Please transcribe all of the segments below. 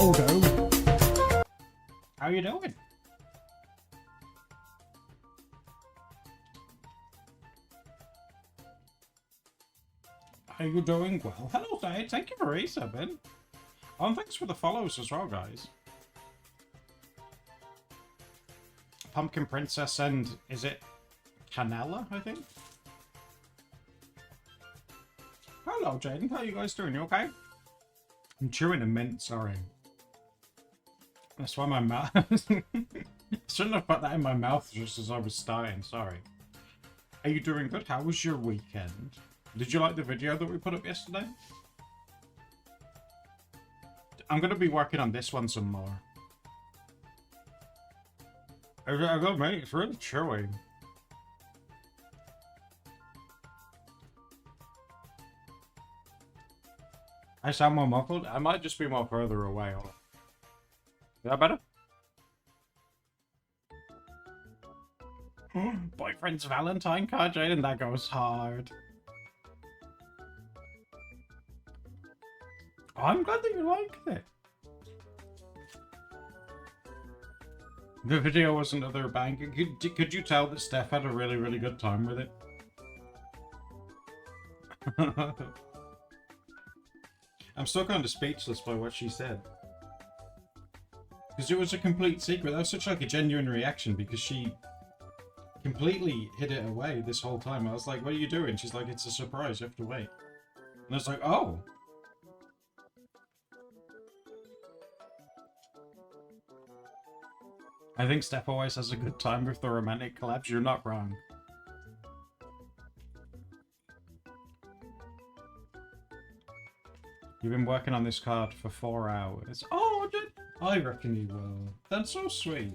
Waldo. How you doing? How you doing? Well, hello, Dave. Thank you for resubbing. Oh, and thanks for the follows as well, guys. Pumpkin Princess and, is it Canella, I think? Hello, Jaden. How you guys doing? You okay? I'm chewing a mint, sorry. That's why my mouth... Shouldn't have put that in my mouth just as I was starting, sorry. Are you doing good? How was your weekend? Did you like the video that we put up yesterday? I'm going to be working on this one some more. I got mate, it's really chewy. I sound more muffled? I might just be more further away. Is that better? Boyfriend's Valentine card, Jaden, that goes hard. Oh, I'm glad that you liked it. The video was another bang. Could you tell that Steph had a really, really good time with it? I'm still kind of speechless by what she said. Because it was a complete secret. That was such like a genuine reaction because she completely hid it away this whole time. I was like, what are you doing? She's like, it's a surprise. You have to wait. And I was like, oh. I think Steph always has a good time with the romantic collabs. You're not wrong. You've been working on this card for 4 hours. Oh, I reckon you will. That's so sweet.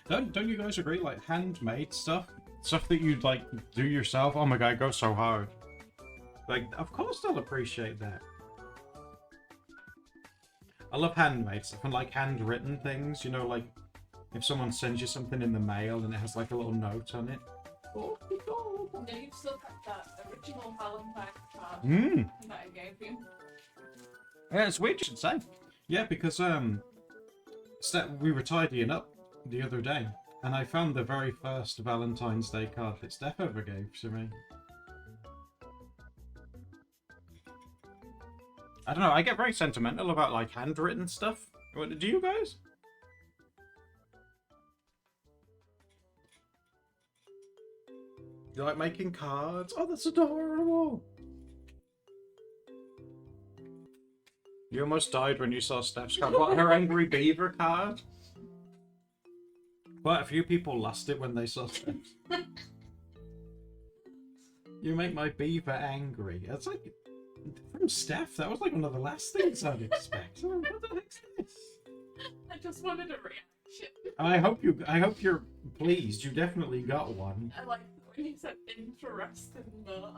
Don't you guys agree? Like handmade stuff, stuff that you'd like do yourself. Oh my god, it goes so hard. Like, of course they'll appreciate that. I love handmade stuff and like handwritten things, you know, like if someone sends you something in the mail and it has like a little note on it. Oh, yeah, you've still got that original Valentine card that I gave you. Yeah, it's weird you should say. Yeah, because we were tidying up the other day and I found the very first Valentine's Day card that Steph ever gave to me. I don't know, I get very sentimental about like handwritten stuff. Do you guys? You like making cards? Oh, that's adorable! You almost died when you saw Steph's card. What, her Angry Beaver card? Quite a few people lost it when they saw Steph's. You make my beaver angry. That's like... From Steph, that was like one of the last things I'd expect. What the heck's this? I just wanted a reaction. I hope you're pleased. You definitely got one. I like when you said interesting though.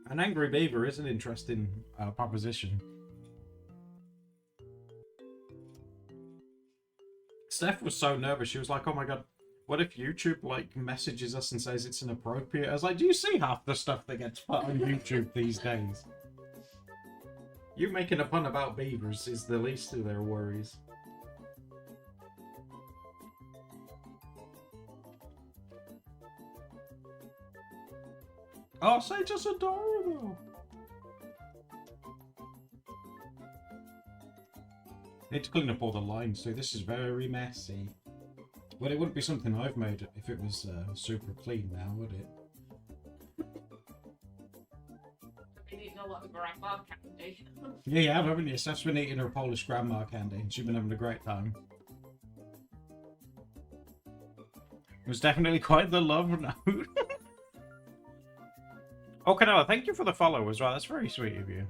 An angry beaver is an interesting proposition. Steph was so nervous. She was like, "Oh my god, what if YouTube like messages us and says it's inappropriate?" I was like, "Do you see half the stuff that gets put on YouTube these days?" You making a pun about beavers is the least of their worries. Oh, say just adorable. Need to clean up all the lines, so this is very messy. Well, it wouldn't be something I've made if it was super clean now, would it? I've been eating a lot of grandma candy. Yeah, you have, haven't you? Steph's been eating her Polish grandma candy, and she's been having a great time. It was definitely quite the love note. Oh, Canella, thank you for the follow as well. That's very sweet of you.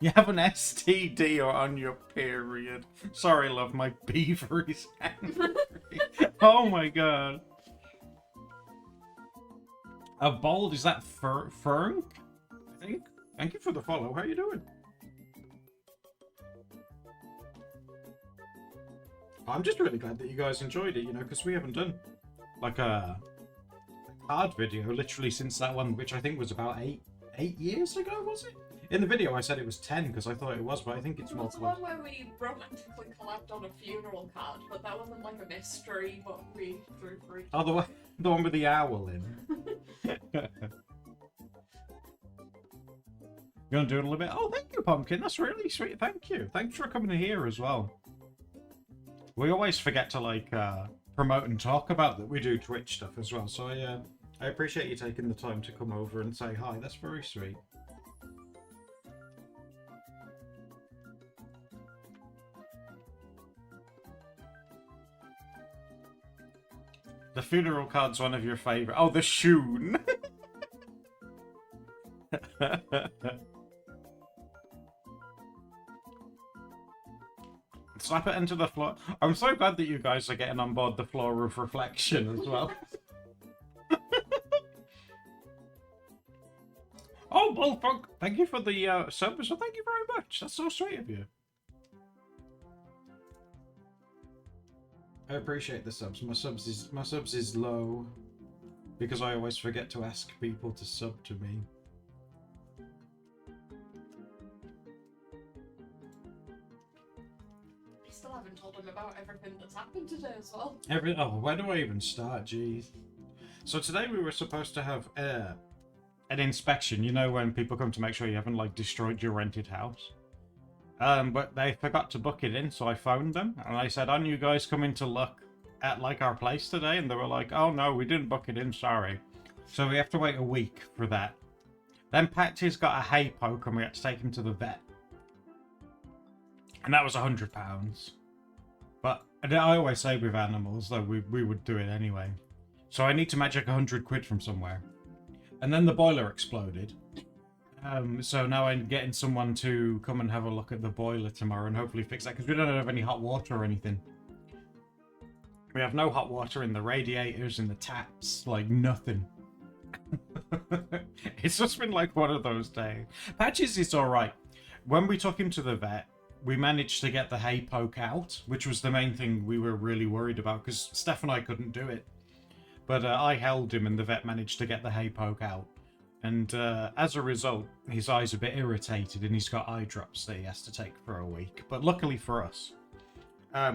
You have an STD or on your period. Sorry, love, my beaver is angry. Oh my god. A bold, is that Fern? I think. Thank you for the follow. How are you doing? I'm just really glad that you guys enjoyed it, you know, because we haven't done like a card video literally since that one, which I think was about eight 8 years ago, was it? In the video I said it was 10 because I thought it was, but I think it's There more was one where we romantically collabed on a funeral card, but that wasn't like a mystery, but we drew for each Oh, the one with the owl in. You want to do it a little bit? Oh, thank you, Pumpkin. That's really sweet. Thank you. Thanks for coming here as well. We always forget to, like, promote and talk about that we do Twitch stuff as well. So I appreciate you taking the time to come over and say hi. That's very sweet. The funeral card's one of your favourite. Oh, the shoon. Slap it into the floor. I'm so glad that you guys are getting on board the floor of reflection as well. Oh, Bullfrog, thank you for the sub. So thank you very much. That's so sweet of you. I appreciate the subs. My subs is low because I always forget to ask people to sub to me. I still haven't told him about everything that's happened today as well. Oh, where do I even start? Jeez. So today we were supposed to have an inspection. You know, when people come to make sure you haven't like destroyed your rented house. But they forgot to book it in, so I phoned them and I said, "Aren't you guys coming to look at like our place today?" And they were like, "Oh no, we didn't book it in, sorry." So we have to wait a week for that. Then Patsy's got a hay poke and we had to take him to the vet. And that was £100. But I always say with animals, though, we would do it anyway. So I need to magic 100 quid from somewhere. And then the boiler exploded. So now I'm getting someone to come and have a look at the boiler tomorrow and hopefully fix that, because we don't have any hot water or anything. We have no hot water in the radiators, in the taps, like nothing. It's just been like one of those days. Patches is alright. When we took him to the vet, we managed to get the hay poke out, which was the main thing we were really worried about, because Steph and I couldn't do it. But I held him and the vet managed to get the hay poke out. And as a result, his eye's a bit irritated and he's got eye drops that he has to take for a week. But luckily for us,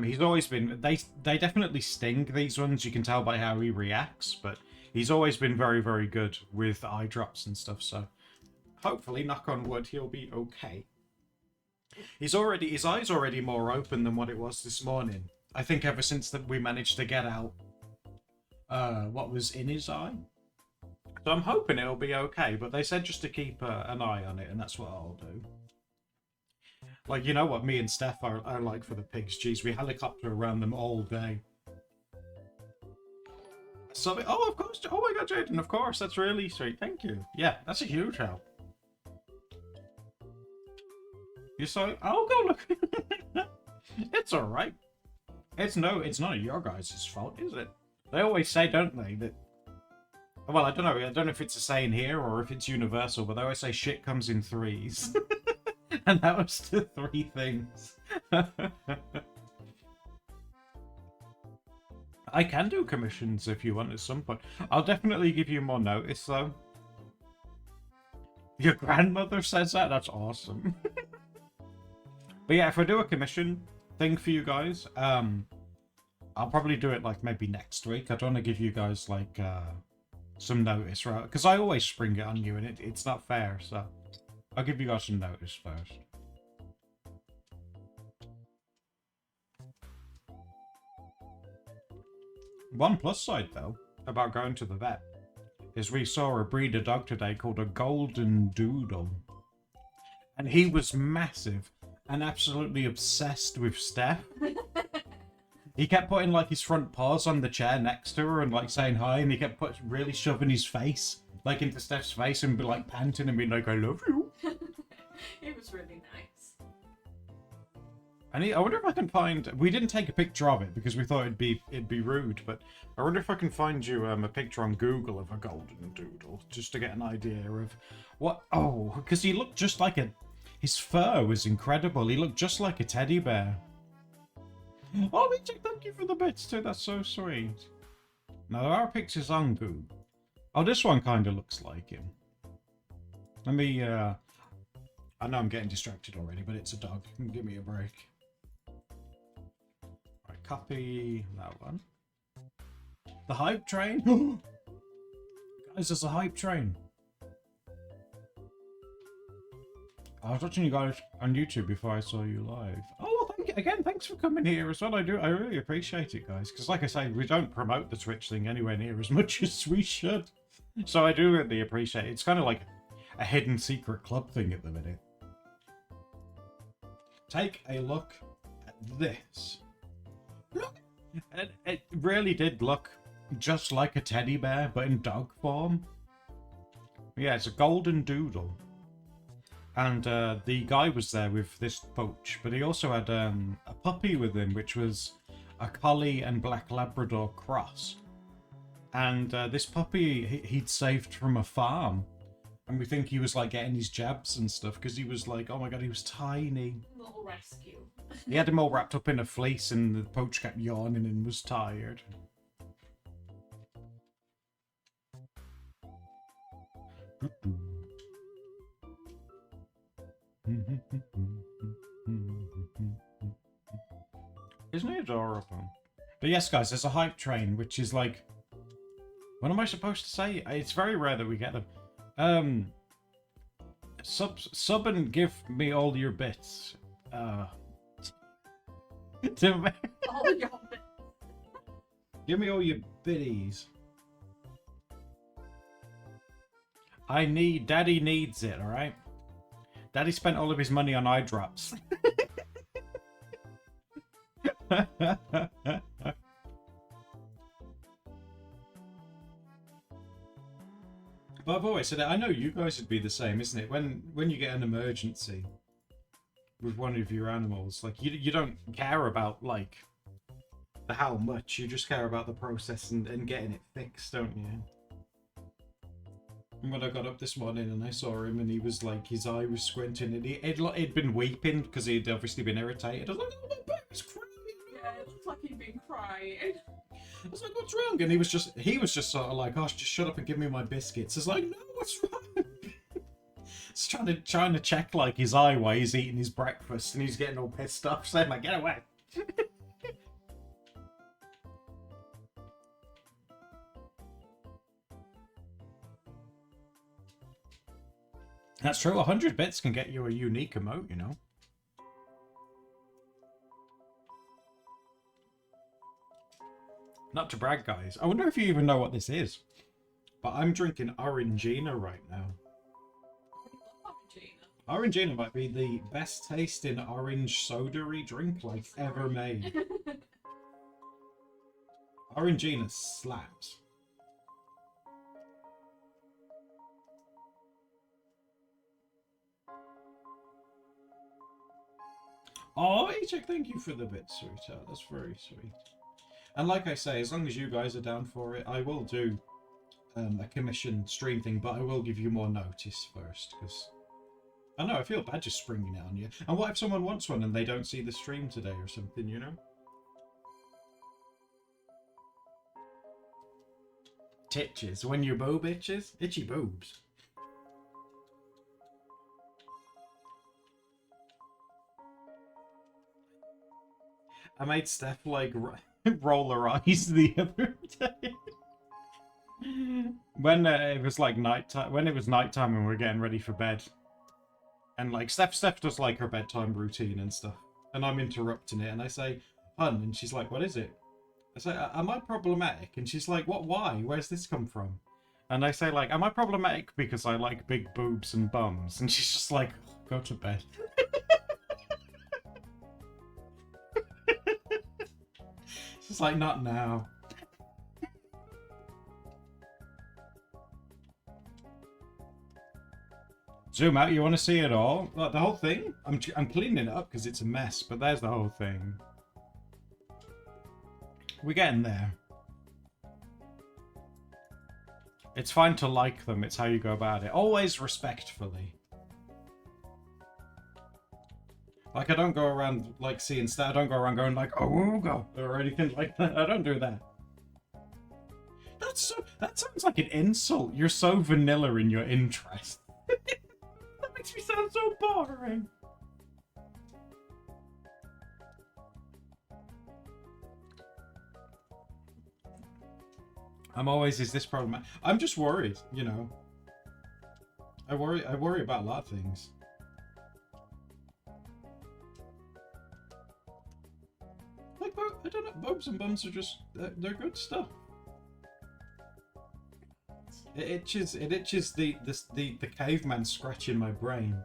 he's always been... They definitely sting, these ones. You can tell by how he reacts. But he's always been very, very good with eye drops and stuff. So hopefully, knock on wood, he'll be okay. His eye's already more open than what it was this morning. I think ever since that we managed to get out what was in his eye. So I'm hoping it'll be okay, but they said just to keep an eye on it, and that's what I'll do. Like, you know what me and Steph are like for the pigs. Jeez, we helicopter around them all day. So, oh, of course. Oh my god, Jaden, of course. That's really sweet. Thank you. Yeah, that's a huge help. You saw... Oh, go look. It's alright. It's not your guys' fault, is it? They always say, don't they, that... Well, I don't know. I don't know if it's a saying here or if it's universal, but they always say shit comes in threes. And that was the 3 things. I can do commissions if you want at some point. I'll definitely give you more notice, though. Your grandmother says that? That's awesome. But yeah, if I do a commission thing for you guys, I'll probably do it like maybe next week. I don't want to give you guys like... some notice, right? Because I always spring it on you and it's not fair, so I'll give you guys some notice first. One plus side, though, about going to the vet is we saw a breeder dog today called a Golden Doodle. And he was massive and absolutely obsessed with Steph. He kept putting like his front paws on the chair next to her and like saying hi, and he kept really shoving his face like into Steph's face and be like panting and being like, "I love you." It was really nice. And I wonder if I can find... We didn't take a picture of it because we thought it'd be rude, but I wonder if I can find you a picture on Google of a Golden Doodle just to get an idea of what... Oh, because he looked just like a... His fur was incredible. He looked just like a teddy bear. Oh, Mitchell, thank you for the bits too. That's so sweet. Now, there are pictures on Google. Oh, this one kind of looks like him. Let me, I know I'm getting distracted already, but it's a dog. Give me a break. Right, copy that one. The hype train? Guys, there's a hype train. I was watching you guys on YouTube before I saw you live. Oh, thank you again. Thanks for coming here as well. I really appreciate it, guys. Because like I say, we don't promote the Twitch thing anywhere near as much as we should. So I do really appreciate it. It's kind of like a hidden secret club thing at the minute. Take a look at this. Look! It really did look just like a teddy bear, but in dog form. Yeah, it's a golden doodle. And the guy was there with this poach, but he also had a puppy with him, which was a collie and black Labrador cross. And this puppy he'd saved from a farm. And we think he was like getting his jabs and stuff because he was like, oh my god, he was tiny. Little rescue. He had him all wrapped up in a fleece and the poach kept yawning and was tired. Isn't it adorable? But yes, guys, there's a hype train, which is like... What am I supposed to say? It's very rare that we get them. Sub and give me all your bits. To me. All your bits. Give me all your biddies. Daddy needs it, alright? Daddy spent all of his money on eye drops. But I've always said it, I know you guys would be the same, isn't it? When you get an emergency with one of your animals, like you don't care about like the how much, you just care about the process and getting it fixed, don't you? And when I got up this morning and I saw him and he was like, his eye was squinting and he'd been weeping because he'd obviously been irritated. I was like, oh my baby's crying. Yeah, it looks like he'd been crying. I was like, what's wrong? And he was just sort of like, oh, just shut up and give me my biscuits. I was like, no, what's wrong? It's trying to check like his eye while he's eating his breakfast and he's getting all pissed off. So I'm like, get away. That's true. 100 bits can get you a unique emote, you know. Not to brag, guys. I wonder if you even know what this is. But I'm drinking Orangina right now. Orangina might be the best tasting orange soda-y drink like ever made. Orangina slaps. Oh, Ichik, thank you for the bit, sweetheart. That's very sweet. And like I say, as long as you guys are down for it, I will do a commission stream thing, but I will give you more notice first, because I know I feel bad just springing it on you. And what if someone wants one and they don't see the stream today or something, you know? Titches, when you boob itches, itchy boobs. I made Steph like roll her eyes the other day. When it was like nighttime, when it was nighttime and we were getting ready for bed. And like Steph does like her bedtime routine and stuff. And I'm interrupting it and I say, hun, and she's like, what is it? I say, am I problematic? And she's like, what, why? Where's this come from? And I say like, am I problematic because I like big boobs and bums? And she's just like, go to bed. It's like, not now. Zoom out, you want to see it all? Like, the whole thing? I'm cleaning it up because it's a mess, but there's the whole thing. We're getting there. It's fine to like them, it's how you go about it. Always respectfully. Like, I don't go around, like, seeing stuff. I don't go around going, like, oh, ooga, or anything like that. I don't do that. That sounds like an insult. You're so vanilla in your interest. sounds so boring. I'm always, is this problem? I'm just worried, you know. I worry about a lot of things. Like, I don't know, bobs and bums are just, they're good stuff. It itches the caveman scratch in my brain.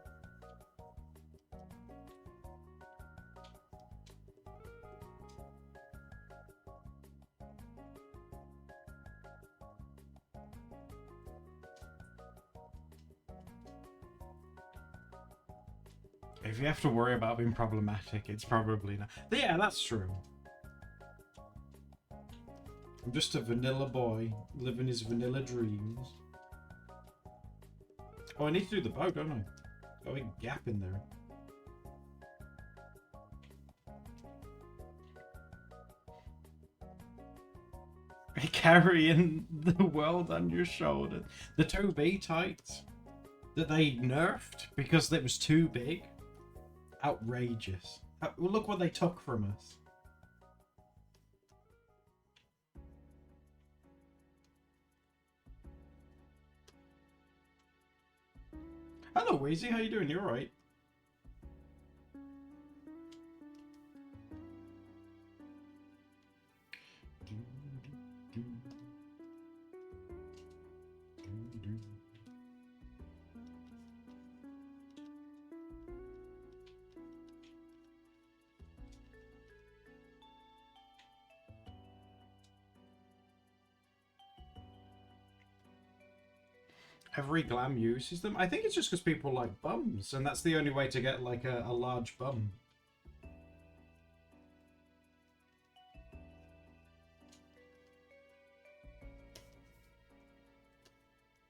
If you have to worry about being problematic, it's probably not. But yeah, that's true. I'm just a vanilla boy, living his vanilla dreams. Oh, I need to do the bow, don't I? Got a big gap in there. Carrying the world on your shoulder. The 2B tights that they nerfed because it was too big. Outrageous. Look what they took from us. Hello, Wheezy. How you doing? You alright? Every glam uses them. I think it's just because people like bums, and that's the only way to get like a large bum.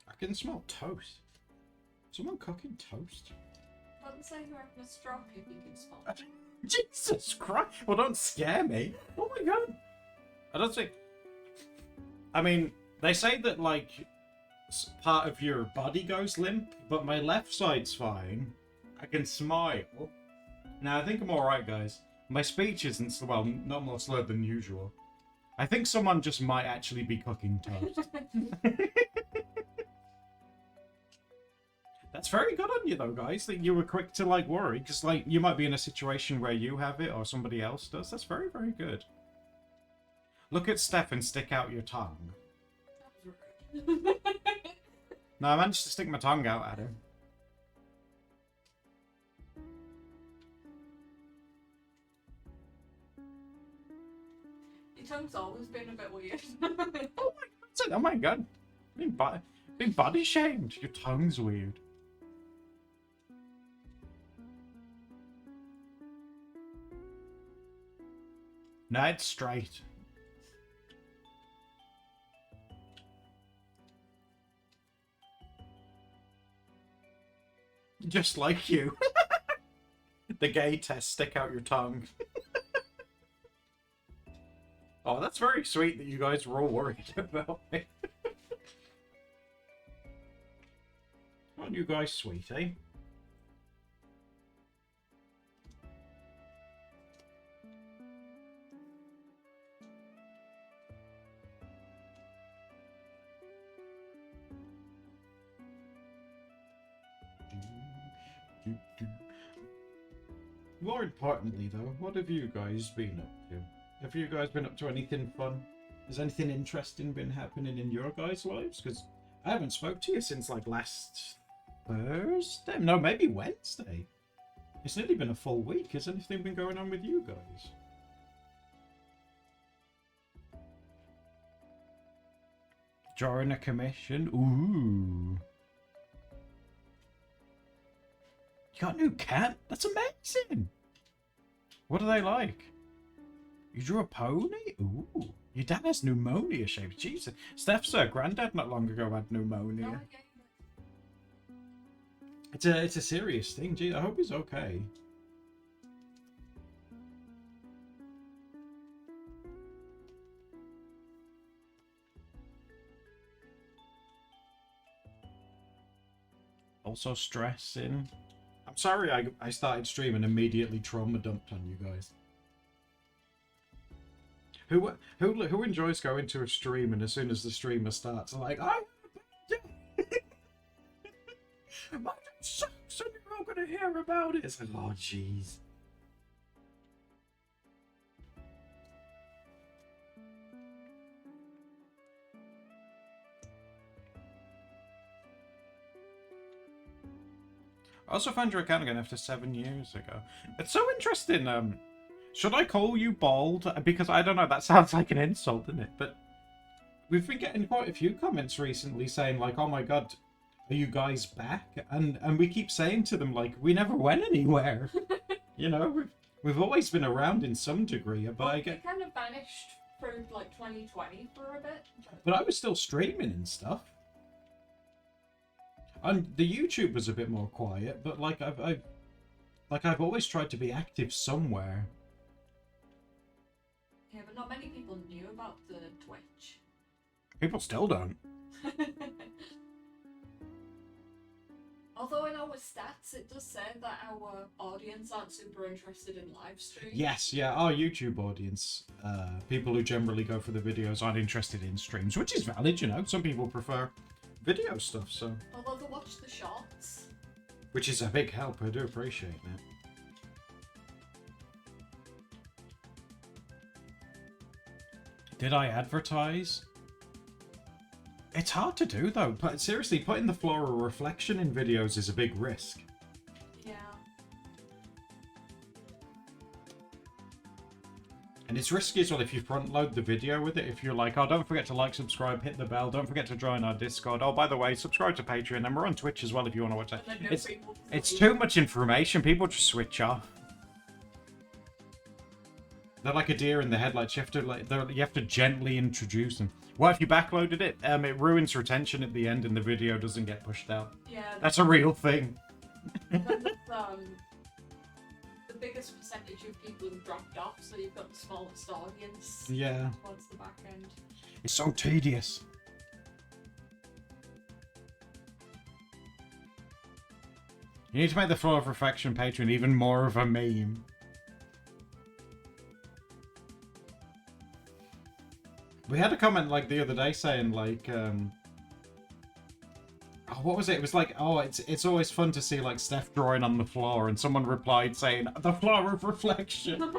I can smell toast. Someone cooking toast? Doesn't say you're having a stroke if you can smell. Jesus Christ! Well, don't scare me. Oh my god! I don't think. I mean, they say that like part of your body goes limp, but my left side's fine. I can smile. Now I think I'm alright, guys. My speech isn't, well, not more slurred than usual. I think someone just might actually be cooking toast. That's very good on you though, guys, that you were quick to like worry, because like you might be in a situation where you have it or somebody else does. That's very, very good. Look at Steph and stick out your tongue. No, I managed to stick my tongue out at him. Your tongue's always been a bit weird. Oh my god. Being body shamed. Your tongue's weird. No, it's straight. Just like you. The gay test, stick out your tongue. Oh, that's very sweet that you guys were all worried about me. Aren't you guys sweet, eh? More importantly, though, what have you guys been up to? Have you guys been up to anything fun? Has anything interesting been happening in your guys' lives? Because I haven't spoke to you since, like, last Thursday? No, maybe Wednesday. It's nearly been a full week. Has anything been going on with you guys? Drawing a commission? Ooh. You got a new cat? That's amazing! What are they like? You drew a pony? Ooh. Your dad has pneumonia shaped. Jesus. Steph's granddad not long ago had pneumonia. It's a serious thing. Gee, I hope he's okay. Also stressing. sorry I started streaming immediately trauma dumped on you guys. Who enjoys going to a stream and as soon as the streamer starts, they're like, I my day sucks and you're all gonna hear about it. It's like, oh jeez. I also found your account again after 7 years ago. It's so interesting. Should I call you bald? Because I don't know, that sounds like an insult, doesn't it? But we've been getting quite a few comments recently saying like, oh my god, are you guys back? And we keep saying to them like, we never went anywhere. You know, we've always been around in some degree, but I get... We kind of vanished through like 2020 for a bit. But I was still streaming and stuff. And the YouTube was a bit more quiet, but like I've always tried to be active somewhere. Yeah, but not many people knew about the Twitch. People still don't. Although in our stats, it does say that our audience aren't super interested in live streams. Yes, yeah, our YouTube audience, people who generally go for the videos aren't interested in streams, which is valid, you know. Some people prefer video stuff, so... Although they watch the shorts. Which is a big help, I do appreciate that. Did I advertise? It's hard to do though, but seriously, putting the floral reflection in videos is a big risk. Yeah. And it's risky as well if you front load the video with it. If you're like, oh, don't forget to like, subscribe, hit the bell, don't forget to join our Discord. Oh, by the way, subscribe to Patreon, and we're on Twitch as well if you want to watch that. It's too much information. People just switch off. They're like a deer in the headlights. You have to gently introduce them. What if you backloaded it? It ruins retention at the end, and the video doesn't get pushed out. Yeah. That's a real thing. The biggest percentage of people have dropped off, so you've got the smallest audience. Yeah. Towards the back end. It's so tedious. You need to make the Flow of Reflection Patreon even more of a meme. We had a comment like the other day saying like, oh, what was it? It was like, oh, it's always fun to see like Steph drawing on the floor, and someone replied saying, the Flower of Reflection.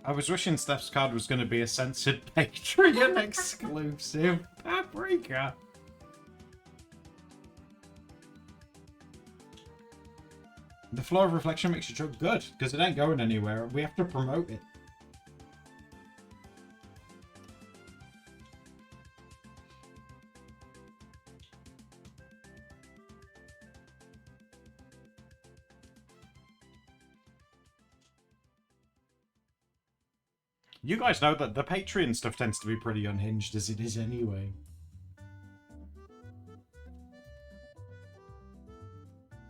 I was wishing Steph's card was going to be a censored Patreon exclusive. Paprika. The Flow of Reflection makes your joke good, because it ain't going anywhere. We have to promote it. You guys know that the Patreon stuff tends to be pretty unhinged as it is anyway.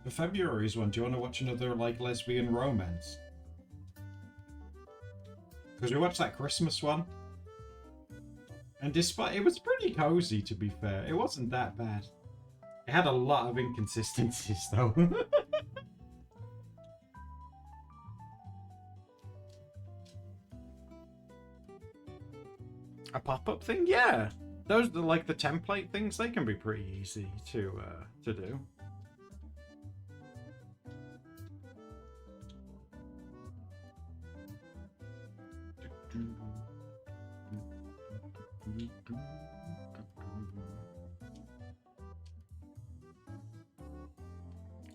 For February's one, do you want to watch another, like, lesbian romance? Because we watched that Christmas one. And despite... it was pretty cozy, to be fair. It wasn't that bad. It had a lot of inconsistencies, though. A pop-up thing? Yeah. Those, like, the template things, they can be pretty easy to do.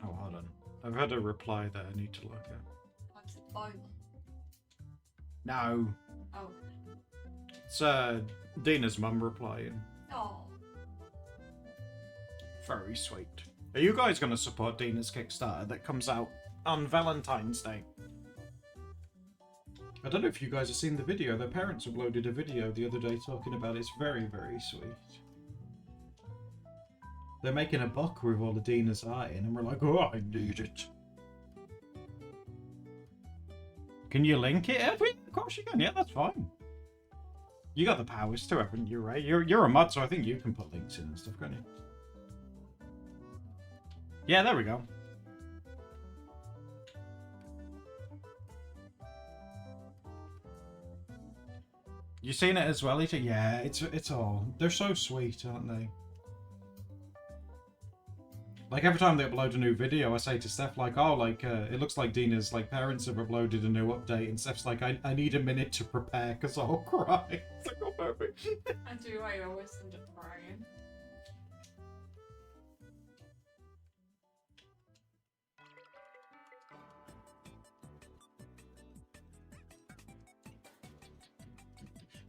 Oh, hold on. I've had a reply that I need to look at. What's it, boiler? No. Oh. It's Dina's mum replying. Oh. Very sweet. Are you guys going to support Dina's Kickstarter that comes out on Valentine's Day? I don't know if you guys have seen the video. Their parents uploaded a video the other day talking about it. It's very, very sweet. They're making a book with all the Dina's art in, and we're like, oh, I need it. Can you link it, Edwin? Of course you can. Yeah, that's fine. You got the powers too, haven't you, right? You're a mod, so I think you can put links in and stuff, can't you? Yeah, there we go. You seen it as well, Ita? Yeah, it's all. They're so sweet, aren't they? Like every time they upload a new video, I say to Steph, like, oh, like, it looks like Dina's like parents have uploaded a new update, and Steph's like, I need a minute to prepare because I'll cry. It's like, oh, perfect. I do, I always end up crying.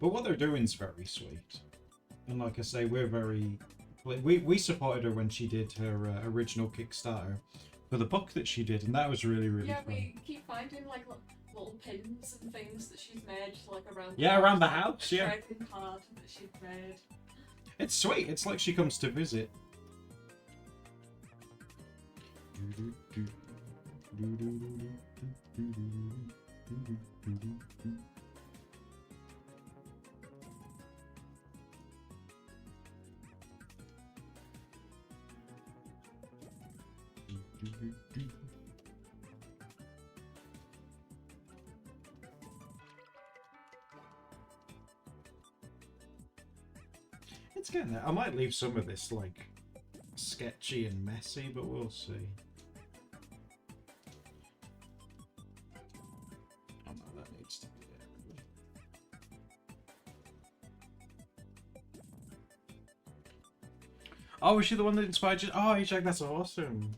But what they're doing is very sweet. And like I say, we're very... We supported her when she did her original Kickstarter for the book that she did, and that was really, really Yeah, fun. we keep finding like little pins and things that she's made like around around the like, house, a yeah. dragon card that she's made. It's sweet. It's like she comes to visit. It's getting there. I might leave some of this like sketchy and messy, but we'll see. Oh no, that needs to be there. Oh, was she the one that inspired you? Oh, Jack, that's awesome.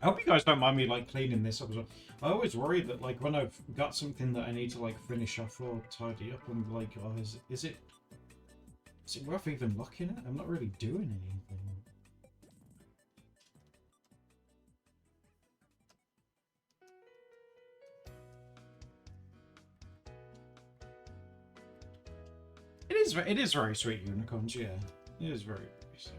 I hope you guys don't mind me like cleaning this up as well. I always worry that like when I've got something that I need to like finish off or tidy up, I'm like, oh, is it worth even looking at? I'm not really doing anything. It is very sweet, unicorns. Yeah, it is very sweet.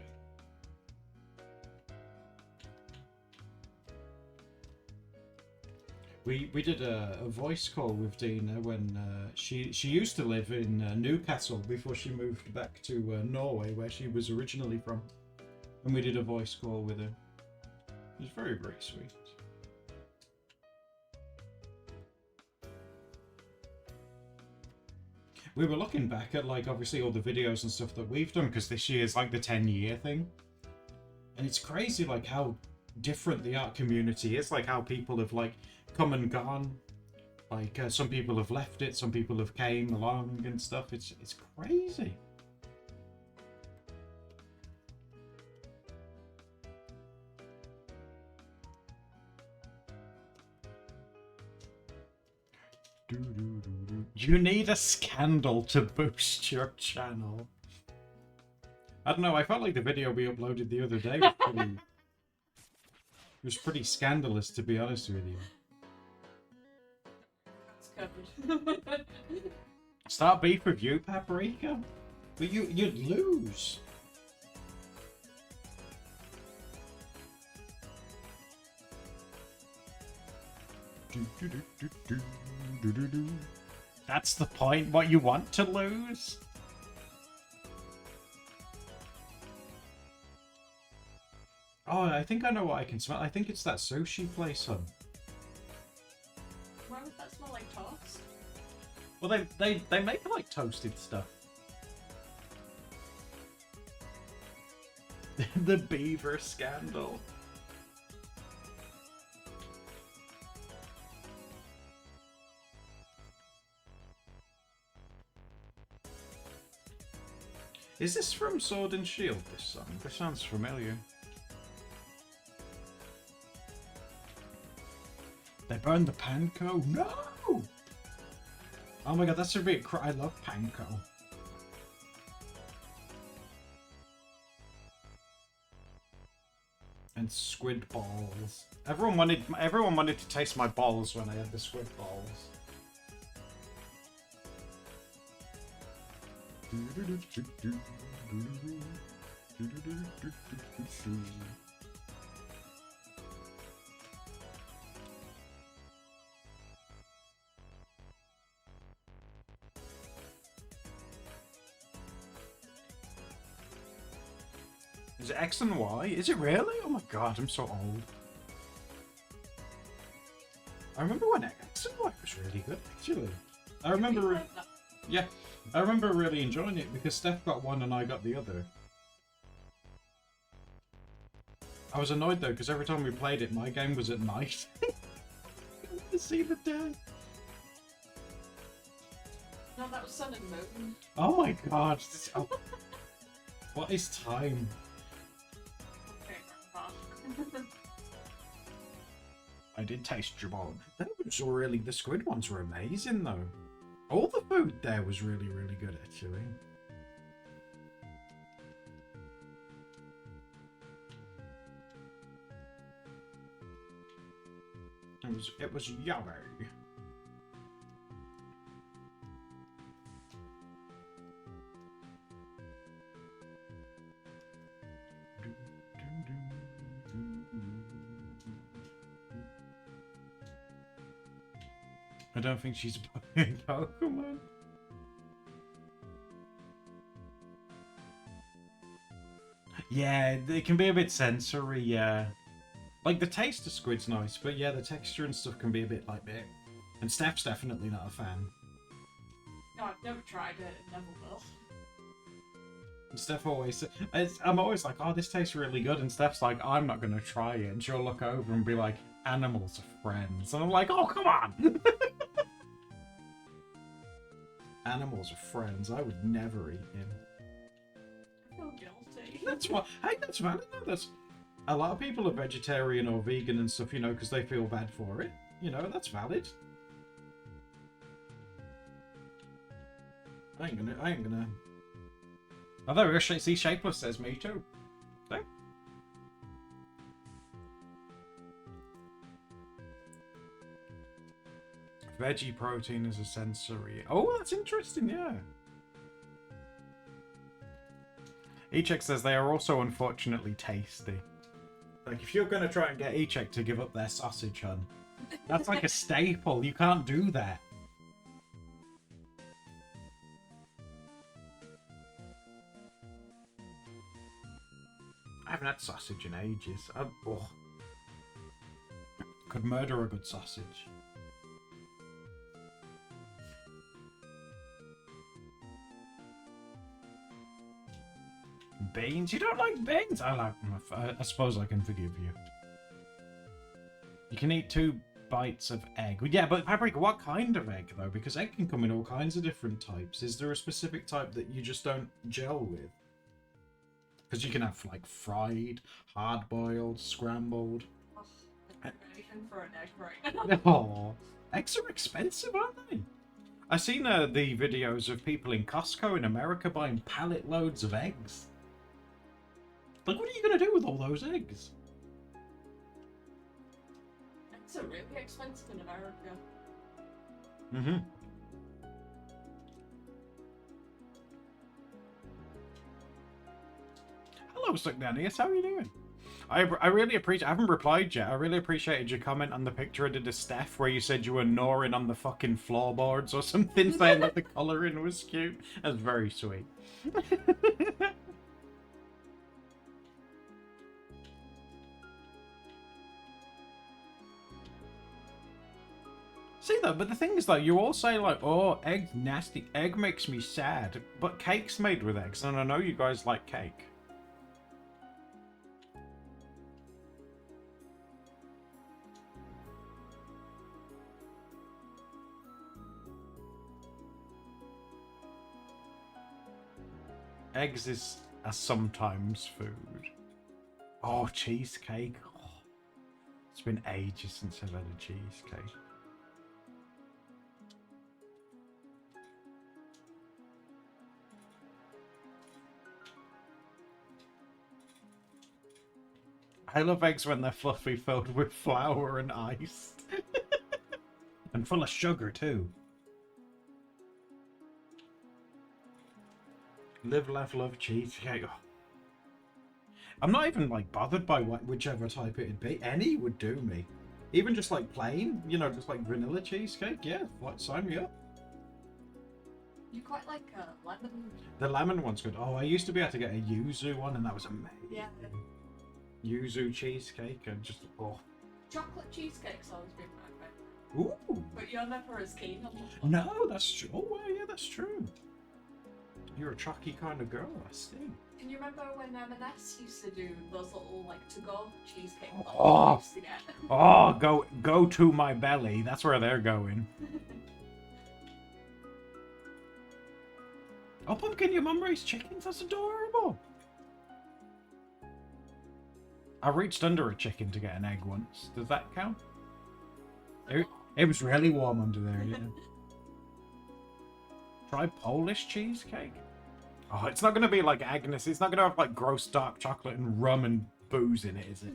We did a voice call with Dina when she used to live in Newcastle before she moved back to Norway, where she was originally from, and we did a voice call with her. It was very, very sweet. We were looking back at like obviously all the videos and stuff that we've done, because this year is like the 10-year thing, and it's crazy like how different the art community is, like how people have like come and gone, like some people have left it, some people have came along and stuff. It's crazy. You need a scandal to boost your channel. I don't know, I felt like the video we uploaded the other day was pretty scandalous, to be honest with you. That's covered. Start beef with you, Paprika? But you'd lose. That's the point. What, you want to lose? Oh, I think I know what I can smell. I think it's that sushi place, hun. Why would that smell like toast? Well, they make like toasted stuff. The beaver scandal. Is this from Sword and Shield, this song? This sounds familiar. They burned the panko? No! Oh my god, that's a bit I love panko. And and squid balls. Everyone wanted to taste my balls when I had the squid balls. Is it X and Y? Is it really? Oh my god, I'm so old. I remember when X and Y was really good, actually. I remember... Yeah, I remember really enjoying it because Steph got one and I got the other. I was annoyed though, because every time we played it, my game was at night. To see the day. No, that was Sun and Moon. Oh my god. Oh. What is time? I did taste Jabon. That was really... The squid ones were amazing though. All the food there was really, really good actually. It was yummy. I don't think she's playing Pokemon. Yeah, it can be a bit sensory, yeah. Like, the taste of squid's nice, but yeah, the texture and stuff can be a bit like that. And Steph's definitely not a fan. No, I've never tried it and never will. And Steph always... I'm always like, oh, this tastes really good. And Steph's like, I'm not going to try it. And she'll look over and be like, animals are friends. And I'm like, oh, come on! Animals are friends. I would never eat him. I feel guilty. That's what... Hey, that's valid. That's... A lot of people are vegetarian or vegan and stuff, you know, because they feel bad for it. You know, that's valid. I ain't gonna... Although, see, Shapeless says me too. So. Veggie protein is a sensory... Oh, that's interesting, yeah. Echek says they are also unfortunately tasty. Like, if you're going to try and get Echek to give up their sausage, hun, that's like a staple. You can't do that. I haven't had sausage in ages. Could murder a good sausage. Beans? You don't like beans? I like them. I suppose I can forgive you. You can eat 2 bites of egg. Yeah, but Paprika, what kind of egg though? Because egg can come in all kinds of different types. Is there a specific type that you just don't gel with? Because you can have like fried, hard-boiled, scrambled. Oh, I'm anything for an egg right now. Oh, eggs are expensive, aren't they? I've seen the videos of people in Costco in America buying pallet loads of eggs. Like, what are you going to do with all those eggs? Eggs are really expensive in America. Mm-hmm. Hello, Sugnanius. How are you doing? I really appreciate... I haven't replied yet. I really appreciated your comment on the picture I did of Steph where you said you were gnawing on the fucking floorboards or something, saying that the colouring was cute. That's very sweet. See though, but the thing is though, you all say like, oh, egg's nasty, egg makes me sad, but cake's made with eggs, and I know you guys like cake. Eggs is a sometimes food. Oh, cheesecake. Oh, it's been ages since I've had a cheesecake. I love eggs when they're fluffy, filled with flour and ice. And full of sugar, too. Live, laugh, love cheesecake. Oh. I'm not even, like, bothered by whichever type it'd be. Any would do me. Even just, like, plain, you know, just, like, vanilla cheesecake. Yeah, like, sign me up. You quite like lemon. The lemon one's good. Oh, I used to be able to get a yuzu one, and that was amazing. Yeah. Yuzu cheesecake, and just, oh. Chocolate cheesecake's always been my favourite. Ooh. But you're never as keen on them. No, that's true. Oh, well, yeah, that's true. You're a chalky kind of girl, I see. Can you remember when M&S used to do those little, like, to-go cheesecake boxes Oh. we used to get? Oh, go to my belly. That's where they're going. Oh, Pumpkin, your mum raised chickens? That's adorable. I reached under a chicken to get an egg once. Does that count? It was really warm under there, yeah. Try Polish cheesecake? Oh, it's not going to be like Agnes. It's not going to have like gross dark chocolate and rum and booze in it, is it?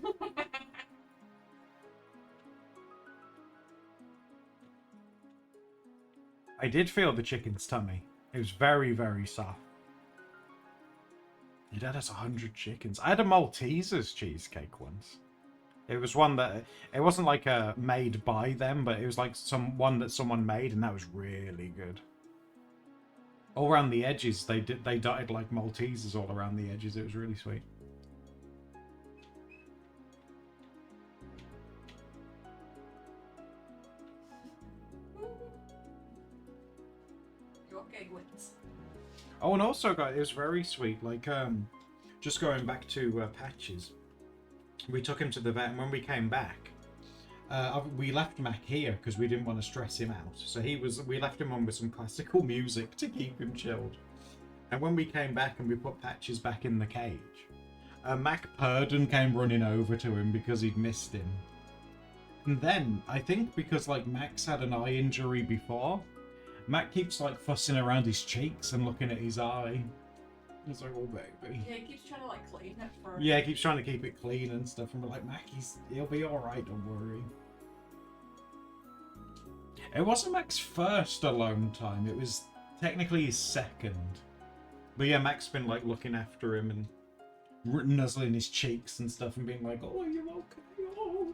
I did feel the chicken's tummy. It was very, very soft. Your dad has 100 chickens. I had a Maltesers cheesecake once. It was one that, it wasn't like made by them, but it was like one that someone made, and that was really good. All around the edges, they dotted like Maltesers all around the edges. It was really sweet. Your gay wins. Oh, and also, guys, it was very sweet. Like, just going back to Patches, we took him to the vet, and when we came back, we left Mac here because we didn't want to stress him out. So we left him on with some classical music to keep him chilled. And when we came back and we put Patches back in the cage, Mac purred and came running over to him because he'd missed him. And then, I think because like Mac's had an eye injury before, Mac keeps like fussing around his cheeks and looking at his eye. He's like, oh baby. Yeah, he keeps trying to like clean it for. Yeah, he keeps trying to keep it clean and stuff, and we're like, Mac, he'll be alright, don't worry. It wasn't Mac's first alone time, it was technically his second. But yeah, Mac's been like looking after him and nuzzling his cheeks and stuff and being like, oh, you're okay, oh.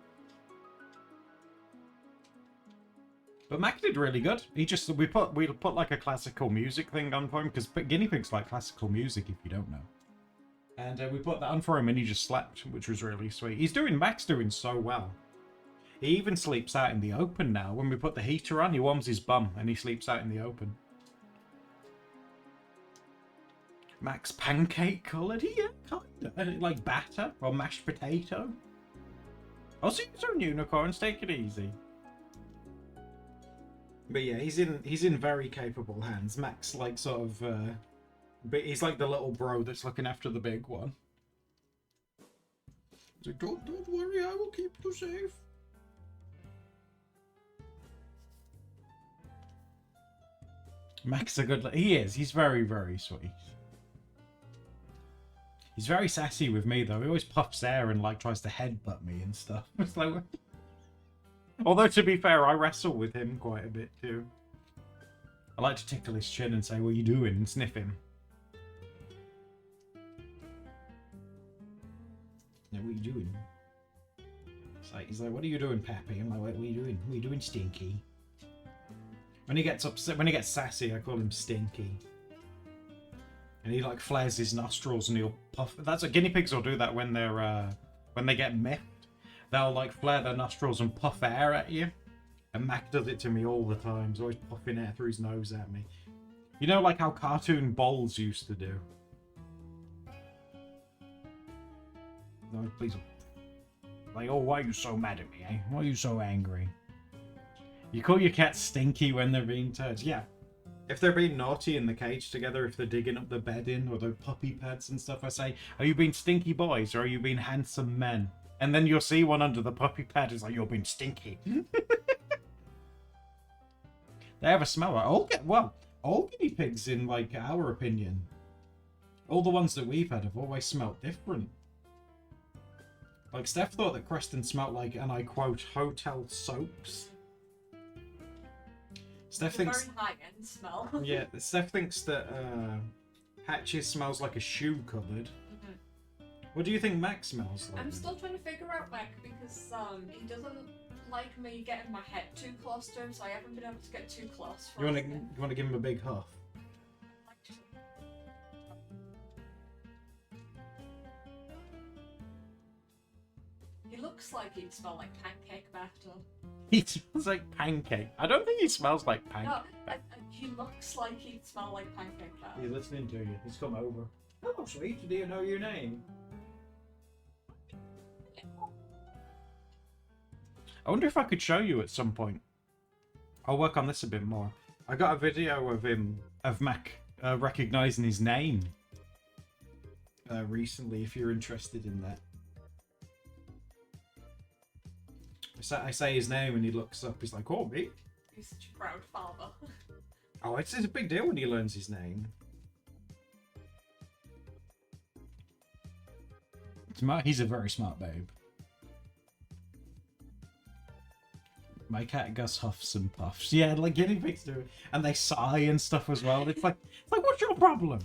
But Mac did really good. We put like a classical music thing on for him, because guinea pigs like classical music if you don't know. And we put that on for him and he just slept, which was really sweet. Mac's doing so well. He even sleeps out in the open now. When we put the heater on, he warms his bum and he sleeps out in the open. Mac's pancake coloured? Yeah, kinda. Like batter or mashed potato. I'll see you soon, unicorns. Take it easy. But yeah, he's in very capable hands. Mac's like sort of, but he's like the little bro that's looking after the big one. He's like, don't worry, I will keep you safe. Mac's a good. He is. He's very, very sweet. He's very sassy with me though. He always puffs air and like tries to headbutt me and stuff. It's like. Although, to be fair, I wrestle with him quite a bit, too. I like to tickle his chin and say, what are you doing? And sniff him. Yeah, what are you doing? He's like, what are you doing, Pappy? I'm like, what are you doing? What are you doing, Stinky? When he gets upset, when he gets sassy, I call him Stinky. And he, like, flares his nostrils and he'll puff. That's what guinea pigs will do that when they're, when they get miffed. They'll like flare their nostrils and puff air at you. And Mac does it to me all the time. He's always puffing air through his nose at me. You know, like how cartoon Balls used to do. No, please. Like, oh, why are you so mad at me, eh? Why are you so angry? You call your cats stinky when they're being turds. Yeah. If they're being naughty in the cage together, if they're digging up the bedding or the puppy pads and stuff, I say, are you being stinky boys or are you being handsome men? And then you'll see one under the puppy pad. It's like, you're being stinky. They have a smell. All guinea pigs, in like our opinion, all the ones that we've had have always smelled different. Like, Steph thought that Creston smelled like, and I quote, hotel soaps. Steph It's a thinks... very high-end smell. Yeah, Steph thinks that Patches smells like a shoe cupboard. What do you think Mac smells like? I'm still trying to figure out Mac because he doesn't like me getting my head too close to him, so I haven't been able to get too close. You want to give him a big huff? He looks like he'd smell like pancake batter. He smells like pancake. I don't think he smells like pancake. No, he looks like he'd smell like pancake batter. He's listening to you. He's come over. Oh, sweet. Do you know your name? I wonder if I could show you at some point. I'll work on this a bit more. I got a video of him, of Mac, recognizing his name recently, if you're interested in that. I say his name and he looks up. He's like, oh, me? He's such a proud father. Oh, it's a big deal when he learns his name. He's a very smart babe. My cat Gus huffs and puffs. Yeah, like guinea pigs do. And they sigh and stuff as well. It's like, what's your problem?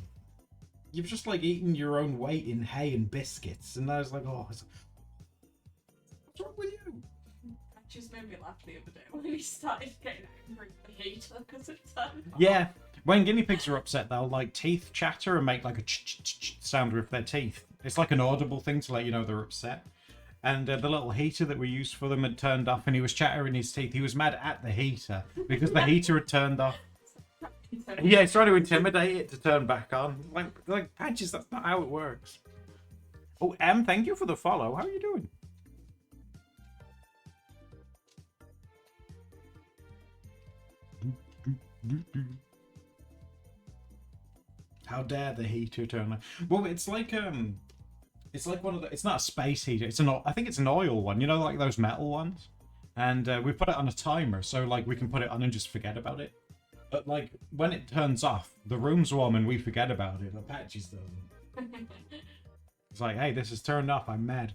You've just like eaten your own weight in hay and biscuits. And I was like, oh, what's wrong with you? That just made me laugh the other day when he started getting angry at the heater because it turned off. Yeah, when guinea pigs are upset, they'll like teeth chatter and make like a ch-ch-ch sound with their teeth. It's like an audible thing to let you know they're upset. And the little heater that we used for them had turned off and he was chattering his teeth. He was mad at the heater because the heater had turned off. Yeah, he's trying to intimidate it to turn back on. Like Patches, that's not how it works. Oh, Em, thank you for the follow. How are you doing? How dare the heater turn on? Well, it's like one of the. It's not a space heater. I think it's an oil one. You know, like those metal ones. And we put it on a timer, so like we can put it on and just forget about it. But like when it turns off, the room's warm and we forget about it. The Patches doesn't. It's like, hey, this is turned off. I'm mad.